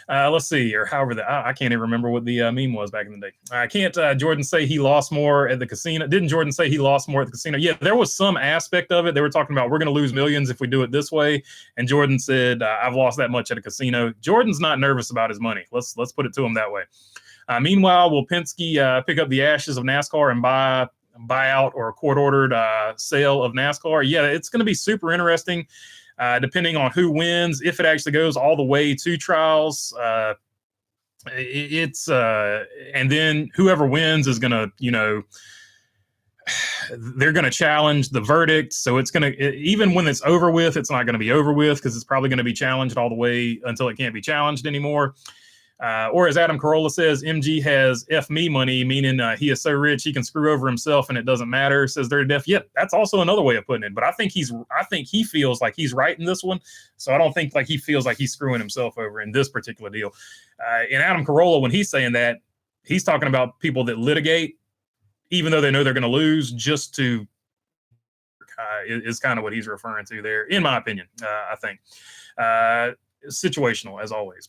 Let's see, or however I can't even remember what the meme was back in the day. I can't Jordan say he lost more at the casino? Didn't Jordan say he lost more at the casino? Yeah, there was some aspect of it. They were talking about we're going to lose millions if we do it this way, and Jordan said I've lost that much at a casino. Jordan's not nervous about his money. Let's put it to him that way. Meanwhile, will Penske pick up the ashes of NASCAR and buy out or court-ordered sale of NASCAR? Yeah, it's going to be super interesting. Depending on who wins, if it actually goes all the way to trials, and then whoever wins is going to, they're going to challenge the verdict. So it's going to, even when it's over with, it's not going to be over with because it's probably going to be challenged all the way until it can't be challenged anymore. Or as Adam Carolla says, MG has F me money, meaning he is so rich he can screw over himself and it doesn't matter, says Dirty Def. Yeah, that's also another way of putting it. But I think he feels like he's right in this one. So I don't think like he feels like he's screwing himself over in this particular deal. And Adam Carolla, when he's saying that, he's talking about people that litigate, even though they know they're going to lose, just to is kind of what he's referring to there, in my opinion, I think. Situational, as always.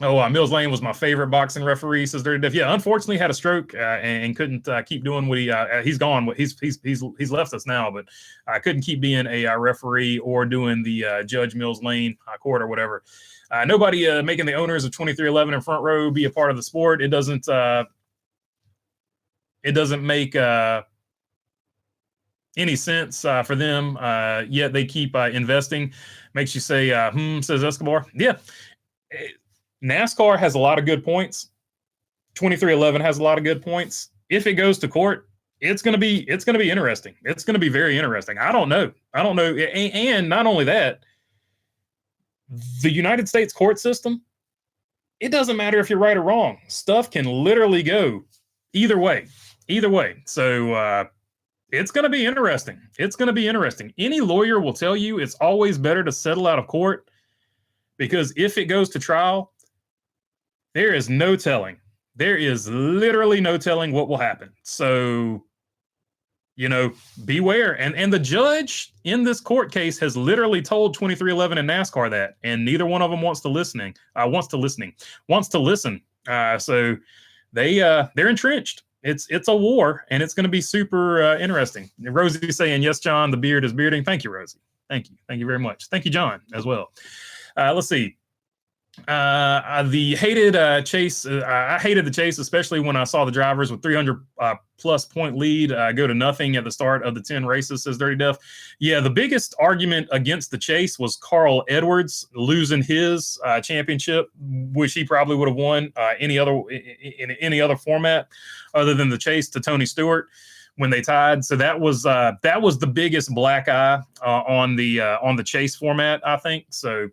Oh, Mills Lane was my favorite boxing referee, says Dirty Def. Yeah, unfortunately had a stroke and couldn't keep doing what he's gone. He's left us now, but I couldn't keep being a referee or doing the Judge Mills Lane court or whatever. Nobody making the owners of 2311 and Front Row be a part of the sport. It doesn't make any sense for them. Yet they keep investing. Makes you say, says Escobar. Yeah. NASCAR has a lot of good points. 2311 has a lot of good points. If it goes to court, it's going to be interesting. It's going to be very interesting. I don't know. And not only that, the United States court system, it doesn't matter if you're right or wrong. Stuff can literally go either way. So it's going to be interesting. Any lawyer will tell you it's always better to settle out of court, because if it goes to trial, there is no telling. There is literally no telling what will happen. So, beware. And the judge in this court case has literally told 2311 and NASCAR that, and neither one of them wants to listen. So they're entrenched. It's a war, and it's going to be super interesting. Rosie saying, yes, John, the beard is bearding. Thank you, Rosie. Thank you very much. Thank you, John, as well. Let's see. The hated chase. I hated the chase, especially when I saw the drivers with 300 plus point lead go to nothing at the start of the 10 races, says Dirty Def. Yeah, the biggest argument against the chase was Carl Edwards losing his championship, which he probably would have won in any other format other than the chase, to Tony Stewart when they tied. So that was the biggest black eye on the chase format, I think. So.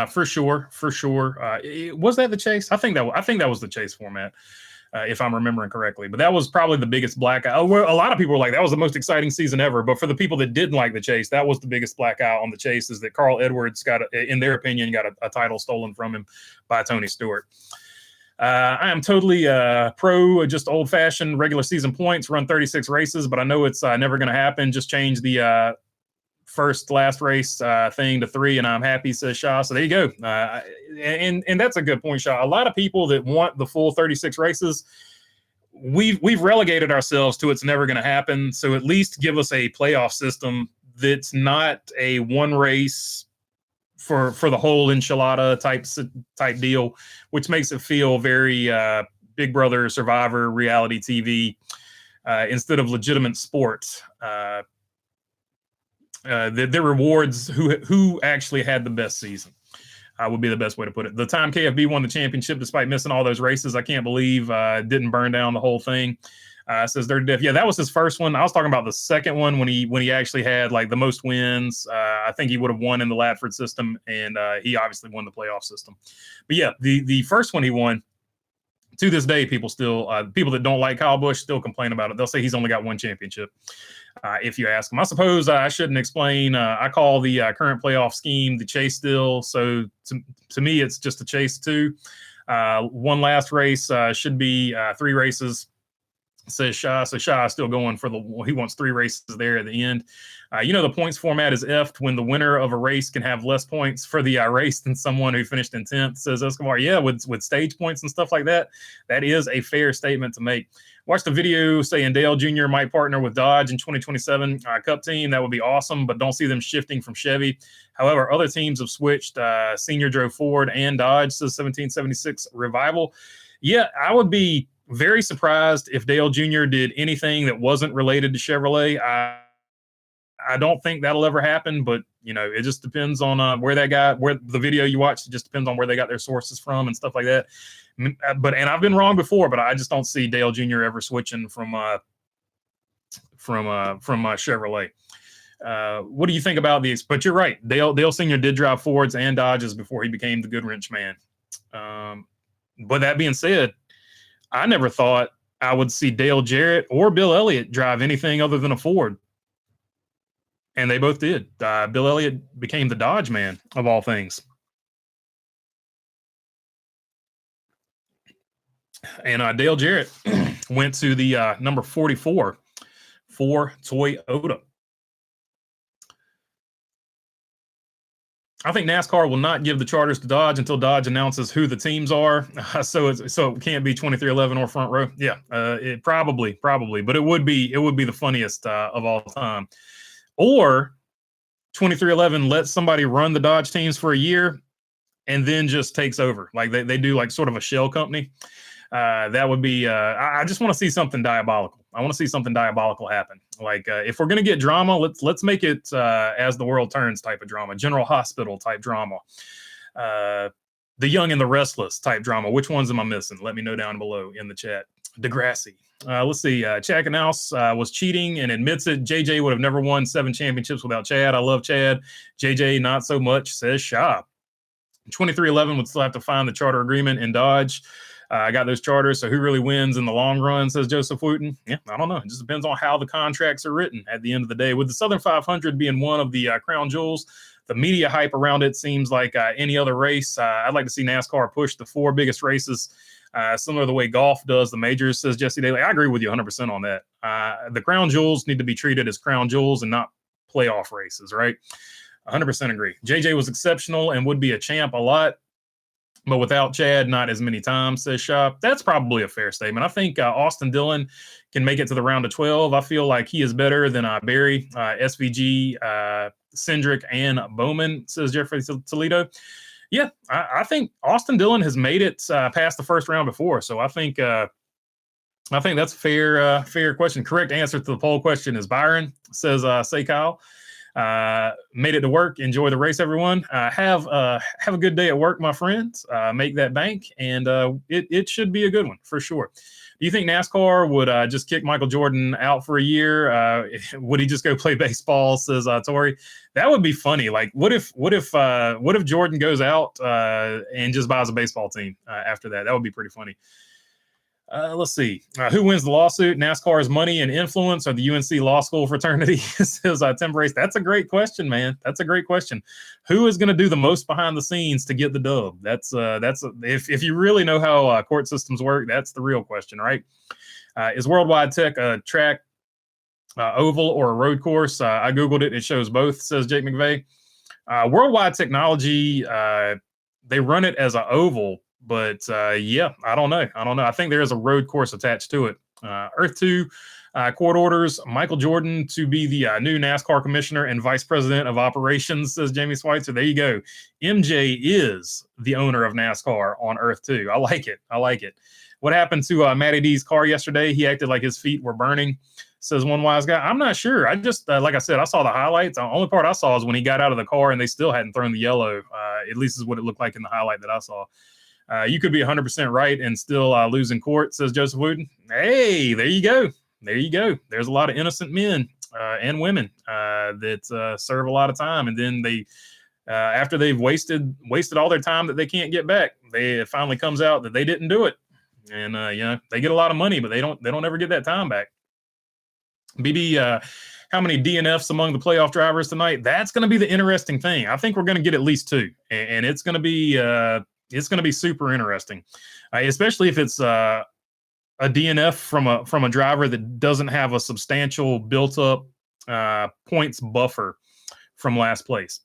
For sure. Was that the chase? I think that was the chase format, if I'm remembering correctly. But that was probably the biggest black eye. A lot of people were like, that was the most exciting season ever. But for the people that didn't like the chase, that was the biggest black eye on the chase, is that Carl Edwards in their opinion, got a title stolen from him by Tony Stewart. I am totally pro just old-fashioned regular season points, run 36 races, but I know it's never going to happen. Just change the last race thing to 3, and I'm happy, says Shaw. So there you go. And that's a good point, Shaw. A lot of people that want the full 36 races, we've relegated ourselves to it's never going to happen. So at least give us a playoff system that's not a one race for the whole enchilada type deal, which makes it feel very Big Brother, Survivor, reality TV instead of legitimate sport. The rewards who actually had the best season would be the best way to put it. The time KFB won the championship despite missing all those races, I can't believe didn't burn down the whole thing. Says Dirty Def. Yeah, that was his first one. I was talking about the second one when he actually had like the most wins. I think he would have won in the Latford system, and he obviously won the playoff system. But yeah, the first one he won. To this day, people that don't like Kyle Busch still complain about it. They'll say he's only got one championship. If you ask them, I suppose I shouldn't explain. I call the current playoff scheme the chase still. So to me, it's just a chase 2. One last race should be 3 races. Says Shaw. So Shaw is still going for he wants 3 races there at the end. The points format is effed when the winner of a race can have less points for the race than someone who finished in 10th, says Escobar. Yeah, with stage points and stuff like that, that is a fair statement to make. Watch the video saying Dale Jr. might partner with Dodge in 2027 Cup team. That would be awesome, but don't see them shifting from Chevy. However, other teams have switched. Senior drove Ford and Dodge, says 1776 Revival. Yeah, I would be very surprised if Dale Jr. did anything that wasn't related to Chevrolet. I don't think that'll ever happen, but it just depends on where the video you watched. It just depends on where they got their sources from and stuff like that. And I've been wrong before, but I just don't see Dale Jr. ever switching from Chevrolet. What do you think about these? But you're right. Dale Sr. did drive Fords and Dodges before he became the Goodwrench man. But that being said, I never thought I would see Dale Jarrett or Bill Elliott drive anything other than a Ford. And they both did. Bill Elliott became the Dodge man, of all things. And Dale Jarrett went to the number 44 for Toyota. I think NASCAR will not give the charters to Dodge until Dodge announces who the teams are. So it can't be 2311 or Front Row. Yeah, it probably, but it would be the funniest of all time. Or 2311 lets somebody run the Dodge teams for a year and then just takes over. Like they do like sort of a shell company. That would be. I just want to see something diabolical. I want to see something diabolical happen. Like if we're gonna get drama, let's make it As the World Turns type of drama, General Hospital type drama, The Young and the Restless type drama. Which ones am I missing? Let me know down below in the chat. Degrassi. Let's see. Chad Knaus was cheating and admits it. JJ would have never won 7 championships without Chad. I love Chad. JJ not so much, says Shop. 2311 would still have to find the charter agreement in Dodge. I got those charters, so who really wins in the long run, says Joseph Wooten. Yeah, I don't know. It just depends on how the contracts are written at the end of the day. With the Southern 500 being one of the crown jewels, the media hype around it seems like any other race. I'd like to see NASCAR push the 4 biggest races, similar to the way golf does the majors, says Jesse Daly. I agree with you 100% on that. The crown jewels need to be treated as crown jewels and not playoff races, right? 100% agree. JJ was exceptional and would be a champ a lot, but without Chad, not as many times, says Shop. That's probably a fair statement. I think Austin Dillon can make it to the round of 12. I feel like he is better than Barry, SVG, Cindric, and Bowman, says Jeffrey Toledo. Yeah, I think Austin Dillon has made it past the first round before. So I think that's a fair question. Correct answer to the poll question is Byron, says Say Kyle. Made it to work. Enjoy the race, everyone. Have a good day at work, my friends. Make that bank, and it should be a good one for sure. Do you think NASCAR would just kick Michael Jordan out for a year? Would he just go play baseball? Says Tori. That would be funny. Like, what if Jordan goes out and just buys a baseball team after that? That would be pretty funny. Let's see. Who wins the lawsuit? NASCAR's money and influence, or the UNC Law School fraternity? Says Tim Brace. That's a great question, man. That's a great question. Who is going to do the most behind the scenes to get the dub? If you really know how court systems work, that's the real question, right? Is Worldwide Tech a track, oval, or a road course? I Googled it. It shows both, says Jake McVeigh. Worldwide Technology, they run it as an oval. But yeah, I don't know. I think there is a road course attached to it. Earth 2 court orders Michael Jordan to be the new NASCAR commissioner and vice president of operations, says Jamie Schweitzer. There you go. MJ is the owner of NASCAR on Earth 2. I like it. What happened to Matty D's car yesterday? He acted like his feet were burning, says one wise guy. I'm not sure. I just, like I said, I saw the highlights. The only part I saw is when he got out of the car and they still hadn't thrown the yellow. At least is what it looked like in the highlight that I saw. You could be 100% right and still lose in court, says Joseph Wooden. Hey, there you go. There's a lot of innocent men and women that serve a lot of time, and then they, after they've wasted all their time that they can't get back, it finally comes out that they didn't do it, and they get a lot of money, but they don't ever get that time back. BB, how many DNFs among the playoff drivers tonight? That's going to be the interesting thing. I think we're going to get at least 2, and it's going to be super interesting, especially if it's a DNF from a driver that doesn't have a substantial built up points buffer from last place.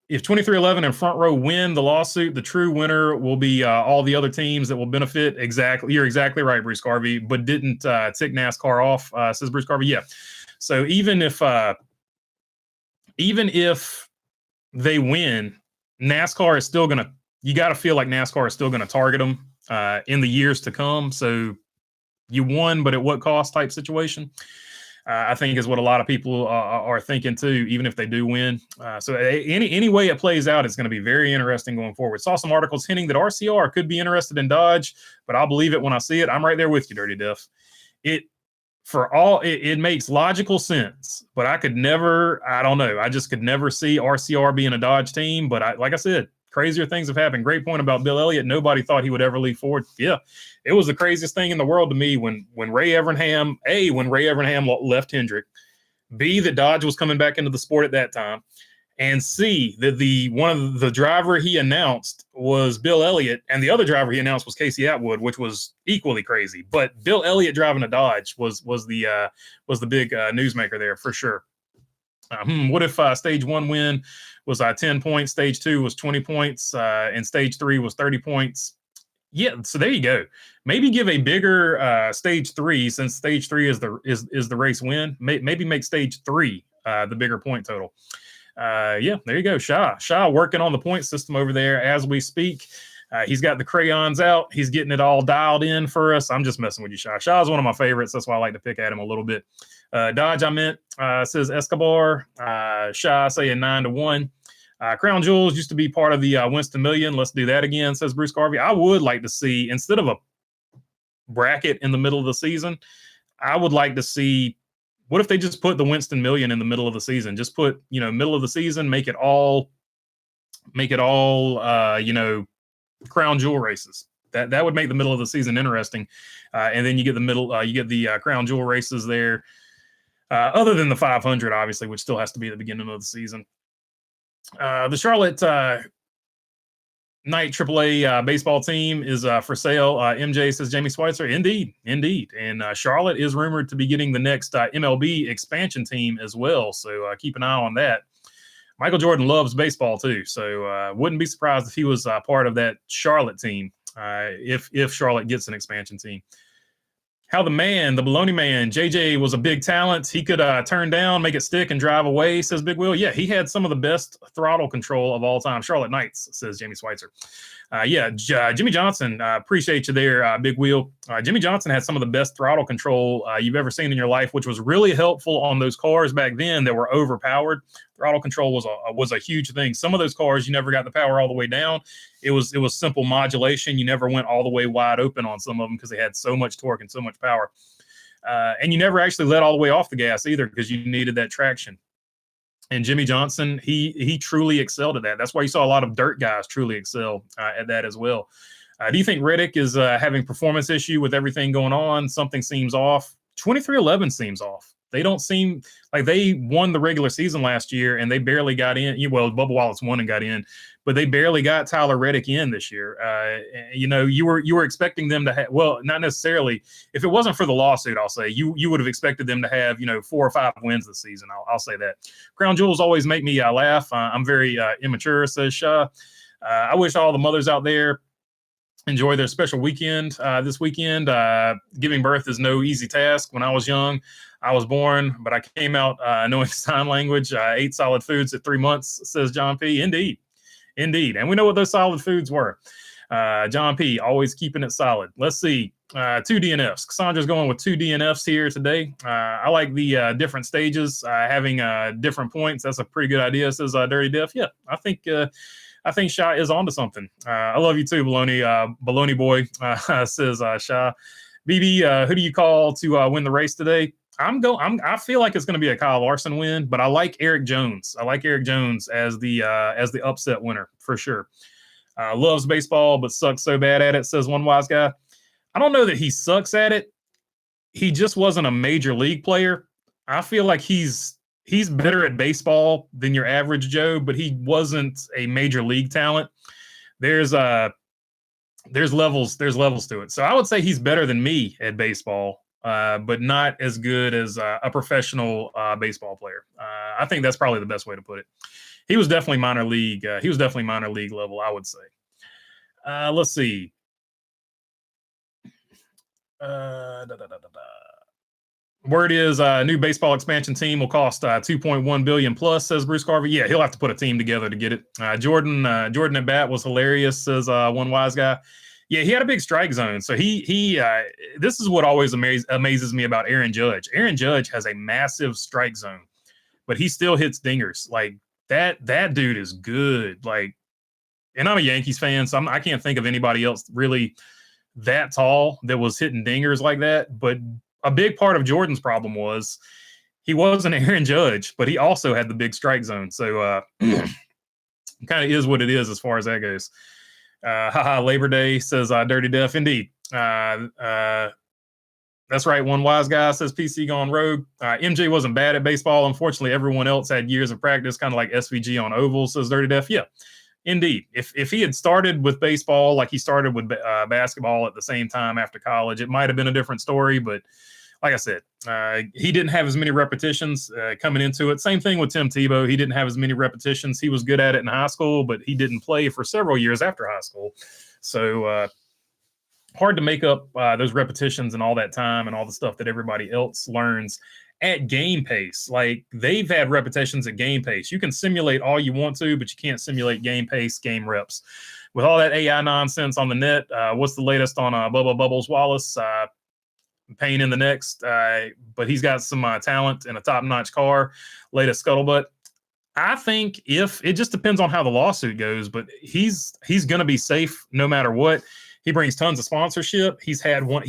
If 2311 and Front Row win the lawsuit, the true winner will be all the other teams that will benefit. Exactly, you're exactly right, Bruce Garvey. But didn't tick NASCAR off? Says Bruce Garvey. Yeah. So even if they win, NASCAR is still gonna. You got to feel like NASCAR is still going to target them in the years to come. So you won, but at what cost type situation? I think is what a lot of people are thinking too, even if they do win. So any way it plays out, it's going to be very interesting going forward. Saw some articles hinting that RCR could be interested in Dodge, but I'll believe it when I see it. I'm right there with you, Dirty Diff. It makes logical sense, but I don't know. I just could never see RCR being a Dodge team. But like I said, crazier things have happened. Great point about Bill Elliott. Nobody thought he would ever leave Ford. Yeah, it was the craziest thing in the world to me when Ray Evernham left Hendrick, B, that Dodge was coming back into the sport at that time, and C, that one of the driver he announced was Bill Elliott, and the other driver he announced was Casey Atwood, which was equally crazy. But Bill Elliott driving a Dodge was the big newsmaker there for sure. What if stage 1 win was 10 points, stage 2 was 20 points, and stage 3 was 30 points? Yeah, so there you go. Maybe give a bigger stage 3, since stage 3 is the race win. Maybe make stage 3 the bigger point total. Yeah, there you go. Shaw working on the point system over there as we speak. He's got the crayons out. He's getting it all dialed in for us. I'm just messing with you, Shaw. Shaw's one of my favorites. That's why I like to pick at him a little bit. Dodge, I meant, says Escobar. Shaw saying 9-1. Crown Jewels used to be part of the Winston Million. Let's do that again, says Bruce Garvey. I would like to see, instead of a bracket in the middle of the season, I would like to see, what if they just put the Winston Million in the middle of the season? Just put, middle of the season, make it all, Crown Jewel races. That would make the middle of the season interesting. And then you get the Crown Jewel races there. Other than the 500, obviously, which still has to be the beginning of the season. The Charlotte Knight AAA baseball team is for sale. MJ says Jamie Schweitzer. Indeed. And Charlotte is rumored to be getting the next MLB expansion team as well. So keep an eye on that. Michael Jordan loves baseball too, so wouldn't be surprised if he was part of that Charlotte team if Charlotte gets an expansion team. How the Baloney Man, JJ was a big talent. He could turn down, make it stick, and drive away, says Big Will. Yeah, he had some of the best throttle control of all time. Charlotte Knights, says Jamie Schweitzer. Jimmy Johnson, appreciate you there, Big Wheel. Jimmy Johnson had some of the best throttle control you've ever seen in your life, which was really helpful on those cars back then that were overpowered. Throttle control was a huge thing. Some of those cars, you never got the power all the way down. It was simple modulation. You never went all the way wide open on some of them because they had so much torque and so much power. And you never actually let all the way off the gas either because you needed that traction. And Jimmy Johnson, he truly excelled at that. That's why you saw a lot of dirt guys truly excel at that as well. Do you think Reddick is having performance issue with everything going on? Something seems off. 2311 seems off. They don't seem like they won the regular season last year and they barely got in. Well, Bubba Wallace won and got in, but they barely got Tyler Reddick in this year. You were expecting them to have, well, not necessarily. If it wasn't for the lawsuit, I'll say you would have expected them to have 4 or 5 wins this season. I'll say that. Crown Jewels always make me laugh. I'm very immature, says Shaw. I wish all the mothers out there enjoy their special weekend this weekend. Giving birth is no easy task. When I was young, I was born, but I came out knowing sign language. Ate solid foods at 3 months, says John P. Indeed. And we know what those solid foods were. John P. always keeping it solid. Let's see. 2 DNFs. Cassandra's going with 2 DNFs here today. I like the different stages, having different points. That's a pretty good idea, says Dirty Diff. Yeah, I think Shaw is onto something. I love you too, Baloney Boy, says Shaw. BB, who do you call to win the race today? I feel like it's going to be a Kyle Larson win, but I like Eric Jones. I like Eric Jones as the upset winner for sure. Loves baseball, but sucks so bad at it, says one wise guy. I don't know that he sucks at it. He just wasn't a major league player. I feel like he's better at baseball than your average Joe, but he wasn't a major league talent. There's there's levels to it. So I would say he's better than me at baseball, but not as good as a professional baseball player. I think that's probably the best way to put it. He was definitely minor league. He was definitely minor league level, I would say. Let's see. Word is new baseball expansion team will cost 2.1 billion plus, says Bruce Carver. Yeah, he'll have to put a team together to get it. Jordan at bat was hilarious, says one wise guy. Yeah, he had a big strike zone. So he this is what always amazes me about Aaron Judge. Aaron Judge has a massive strike zone, but he still hits dingers. Like that dude is good. Like, and I'm a Yankees fan, so I can't think of anybody else really that tall that was hitting dingers like that. But a big part of Jordan's problem was he wasn't Aaron Judge, but he also had the big strike zone. So it kind of is what it is as far as that goes. Haha, Labor Day, says Dirty Def. Indeed. That's right. One wise guy, says PC gone rogue. MJ wasn't bad at baseball. Unfortunately, everyone else had years of practice, kind of like SVG on oval, says Dirty Def. Yeah, indeed. If he had started with baseball like he started with basketball at the same time after college, it might have been a different story. But like I said, he didn't have as many repetitions coming into it. Same thing with Tim Tebow. He didn't have as many repetitions. He was good at it in high school, but he didn't play for several years after high school. So hard to make up those repetitions and all that time and all the stuff that everybody else learns at game pace. Like, they've had repetitions at game pace. You can simulate all you want to, but you can't simulate game pace, game reps. With all that AI nonsense on the net, what's the latest on Bubba Bubbles Wallace? Pain in the next, but he's got some talent and a top-notch car. Latest scuttlebutt. I think if it just depends on how the lawsuit goes, but he's going to be safe no matter what. He brings tons of sponsorship. He's had one.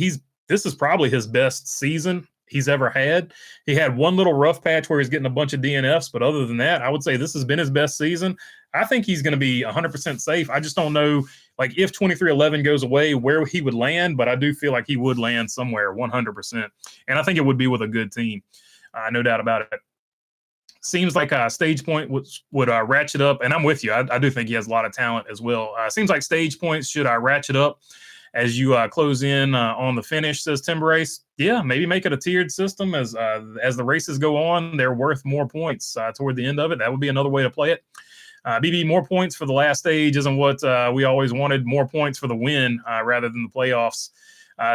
This is probably his best season he's ever had. He had one little rough patch where he's getting a bunch of DNFs, but other than that, I would say this has been his best season. I think he's going to be 100% safe. I just don't know, like, if 2311 goes away, where he would land, but I do feel like he would land somewhere 100%. And I think it would be with a good team. No doubt about it. Seems like Stage Point would ratchet up, and I'm with you. I do think he has a lot of talent as well. Seems like Stage Points should ratchet up as you close in on the finish, says Timber Race. Yeah, maybe make it a tiered system as the races go on. They're worth more points toward the end of it. That would be another way to play it. BB, more points for the last stage isn't what we always wanted. More points for the win rather than the playoffs,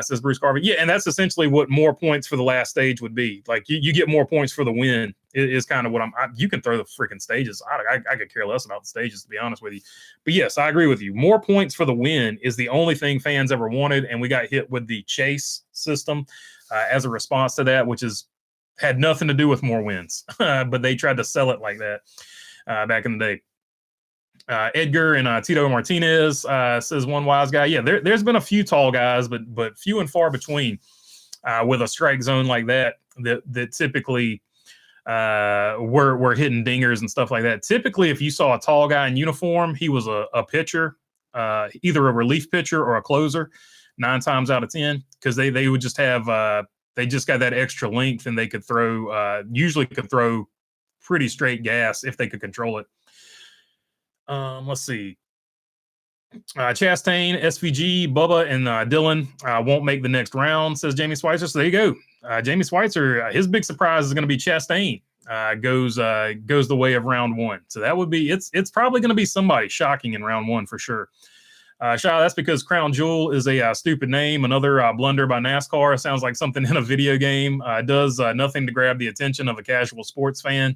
says Bruce Carver. Yeah, and that's essentially what more points for the last stage would be. Like, you get more points for the win is kind of what you can throw the freaking stages. I could care less about the stages, to be honest with you. But yes, I agree with you. More points for the win is the only thing fans ever wanted, and we got hit with the chase system as a response to that, which had nothing to do with more wins. But they tried to sell it like that back in the day. Edgar and Tito Martinez, says one wise guy. Yeah, there's been a few tall guys, but few and far between with a strike zone like that typically were hitting dingers and stuff like that. Typically, if you saw a tall guy in uniform, he was a pitcher, either a relief pitcher or a closer, 9 times out of 10, because they would just have they just got that extra length, and they could usually could throw pretty straight gas if they could control it. Let's see. Chastain, SVG, Bubba, and Dylan won't make the next round, says Jamie Schweitzer. So there you go. Jamie Schweitzer, his big surprise is going to be Chastain goes the way of round 1. So that would be it's probably going to be somebody shocking in round 1 for sure. Shaw, that's because Crown Jewel is a stupid name. Another blunder by NASCAR. Sounds like something in a video game. Does nothing to grab the attention of a casual sports fan,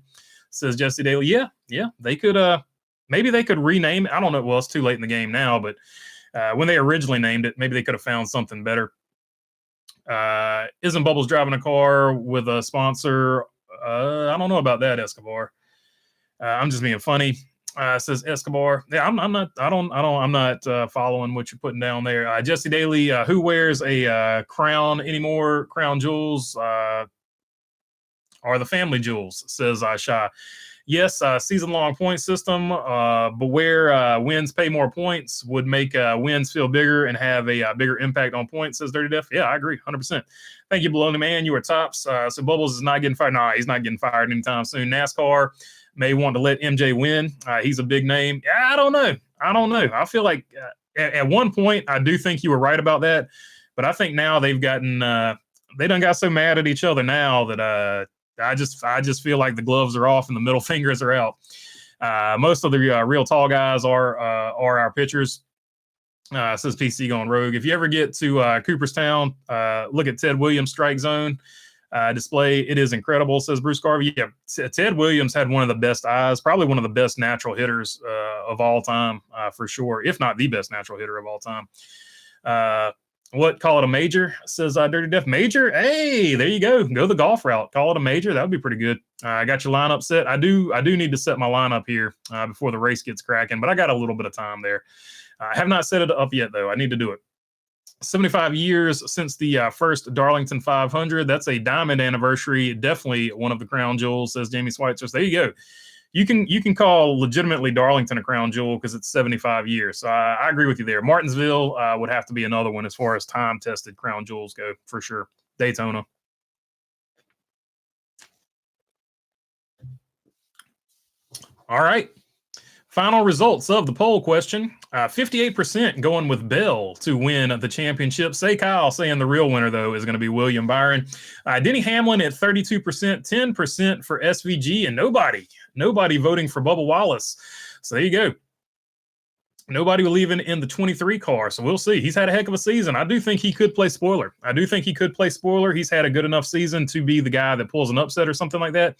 says Jesse Daly. Yeah, they could. Maybe they could rename it. I don't know. Well, it's too late in the game now, but when they originally named it, maybe they could have found something better. Isn't Bubbles driving a car with a sponsor? I don't know about that, Escobar. I'm just being funny. Says Escobar. Yeah, I'm not following what you're putting down there. Jesse Daly, who wears a crown anymore? Crown jewels are the family jewels, says Shah. Yes, season-long point system, but where wins pay more points would make wins feel bigger and have a bigger impact on points, says Dirty Def. Yeah, I agree, 100%. Thank you, Baloney Man. You were tops. So Bubbles is not getting fired. Nah, he's not getting fired anytime soon. NASCAR may want to let MJ win. He's a big name. Yeah, I don't know. I feel like at one point, I do think you were right about that, but I think now they've gotten they done got so mad at each other now that I just feel like the gloves are off and the middle fingers are out. Most of the real tall guys are our pitchers. Says PC going rogue. If you ever get to Cooperstown, look at Ted Williams' strike zone display. It is incredible, says Bruce Garvey. Yeah, Ted Williams had one of the best eyes, probably one of the best natural hitters of all time, for sure, if not the best natural hitter of all time. What, call it a major, says Dirty Def. Major? Hey, there you go. Go the golf route. Call it a major. That would be pretty good. I got your lineup set. I do need to set my lineup here before the race gets cracking, but I got a little bit of time there. I have not set it up yet, though. I need to do it. 75 years since the first Darlington 500. That's a diamond anniversary. Definitely one of the crown jewels, says Jamie Schweitzer. So there you go. You can call legitimately Darlington a crown jewel because it's 75 years. So I agree with you there. Martinsville would have to be another one as far as time-tested crown jewels go, for sure. Daytona. All right. Final results of the poll question. 58% going with Bell to win the championship. Say Kyle saying the real winner, though, is going to be William Byron. Denny Hamlin at 32%, 10% for SVG, and nobody voting for Bubba Wallace. So there you go. Nobody will even in the 23 car, so we'll see. He's had a heck of a season. I do think he could play spoiler. He's had a good enough season to be the guy that pulls an upset or something like that.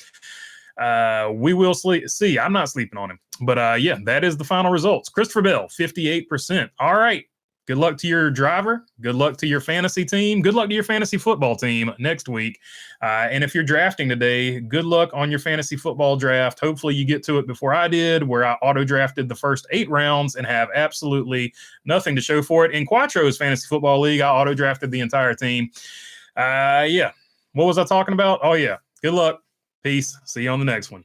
We will see. I'm not sleeping on him. But yeah, that is the final results. Christopher Bell, 58%. All right. Good luck to your driver. Good luck to your fantasy team. Good luck to your fantasy football team next week. And if you're drafting today, good luck on your fantasy football draft. Hopefully you get to it before I did, where I auto-drafted the first 8 rounds and have absolutely nothing to show for it. In Quattro's Fantasy Football League, I auto-drafted the entire team. Yeah. What was I talking about? Oh, yeah. Good luck. Peace. See you on the next one.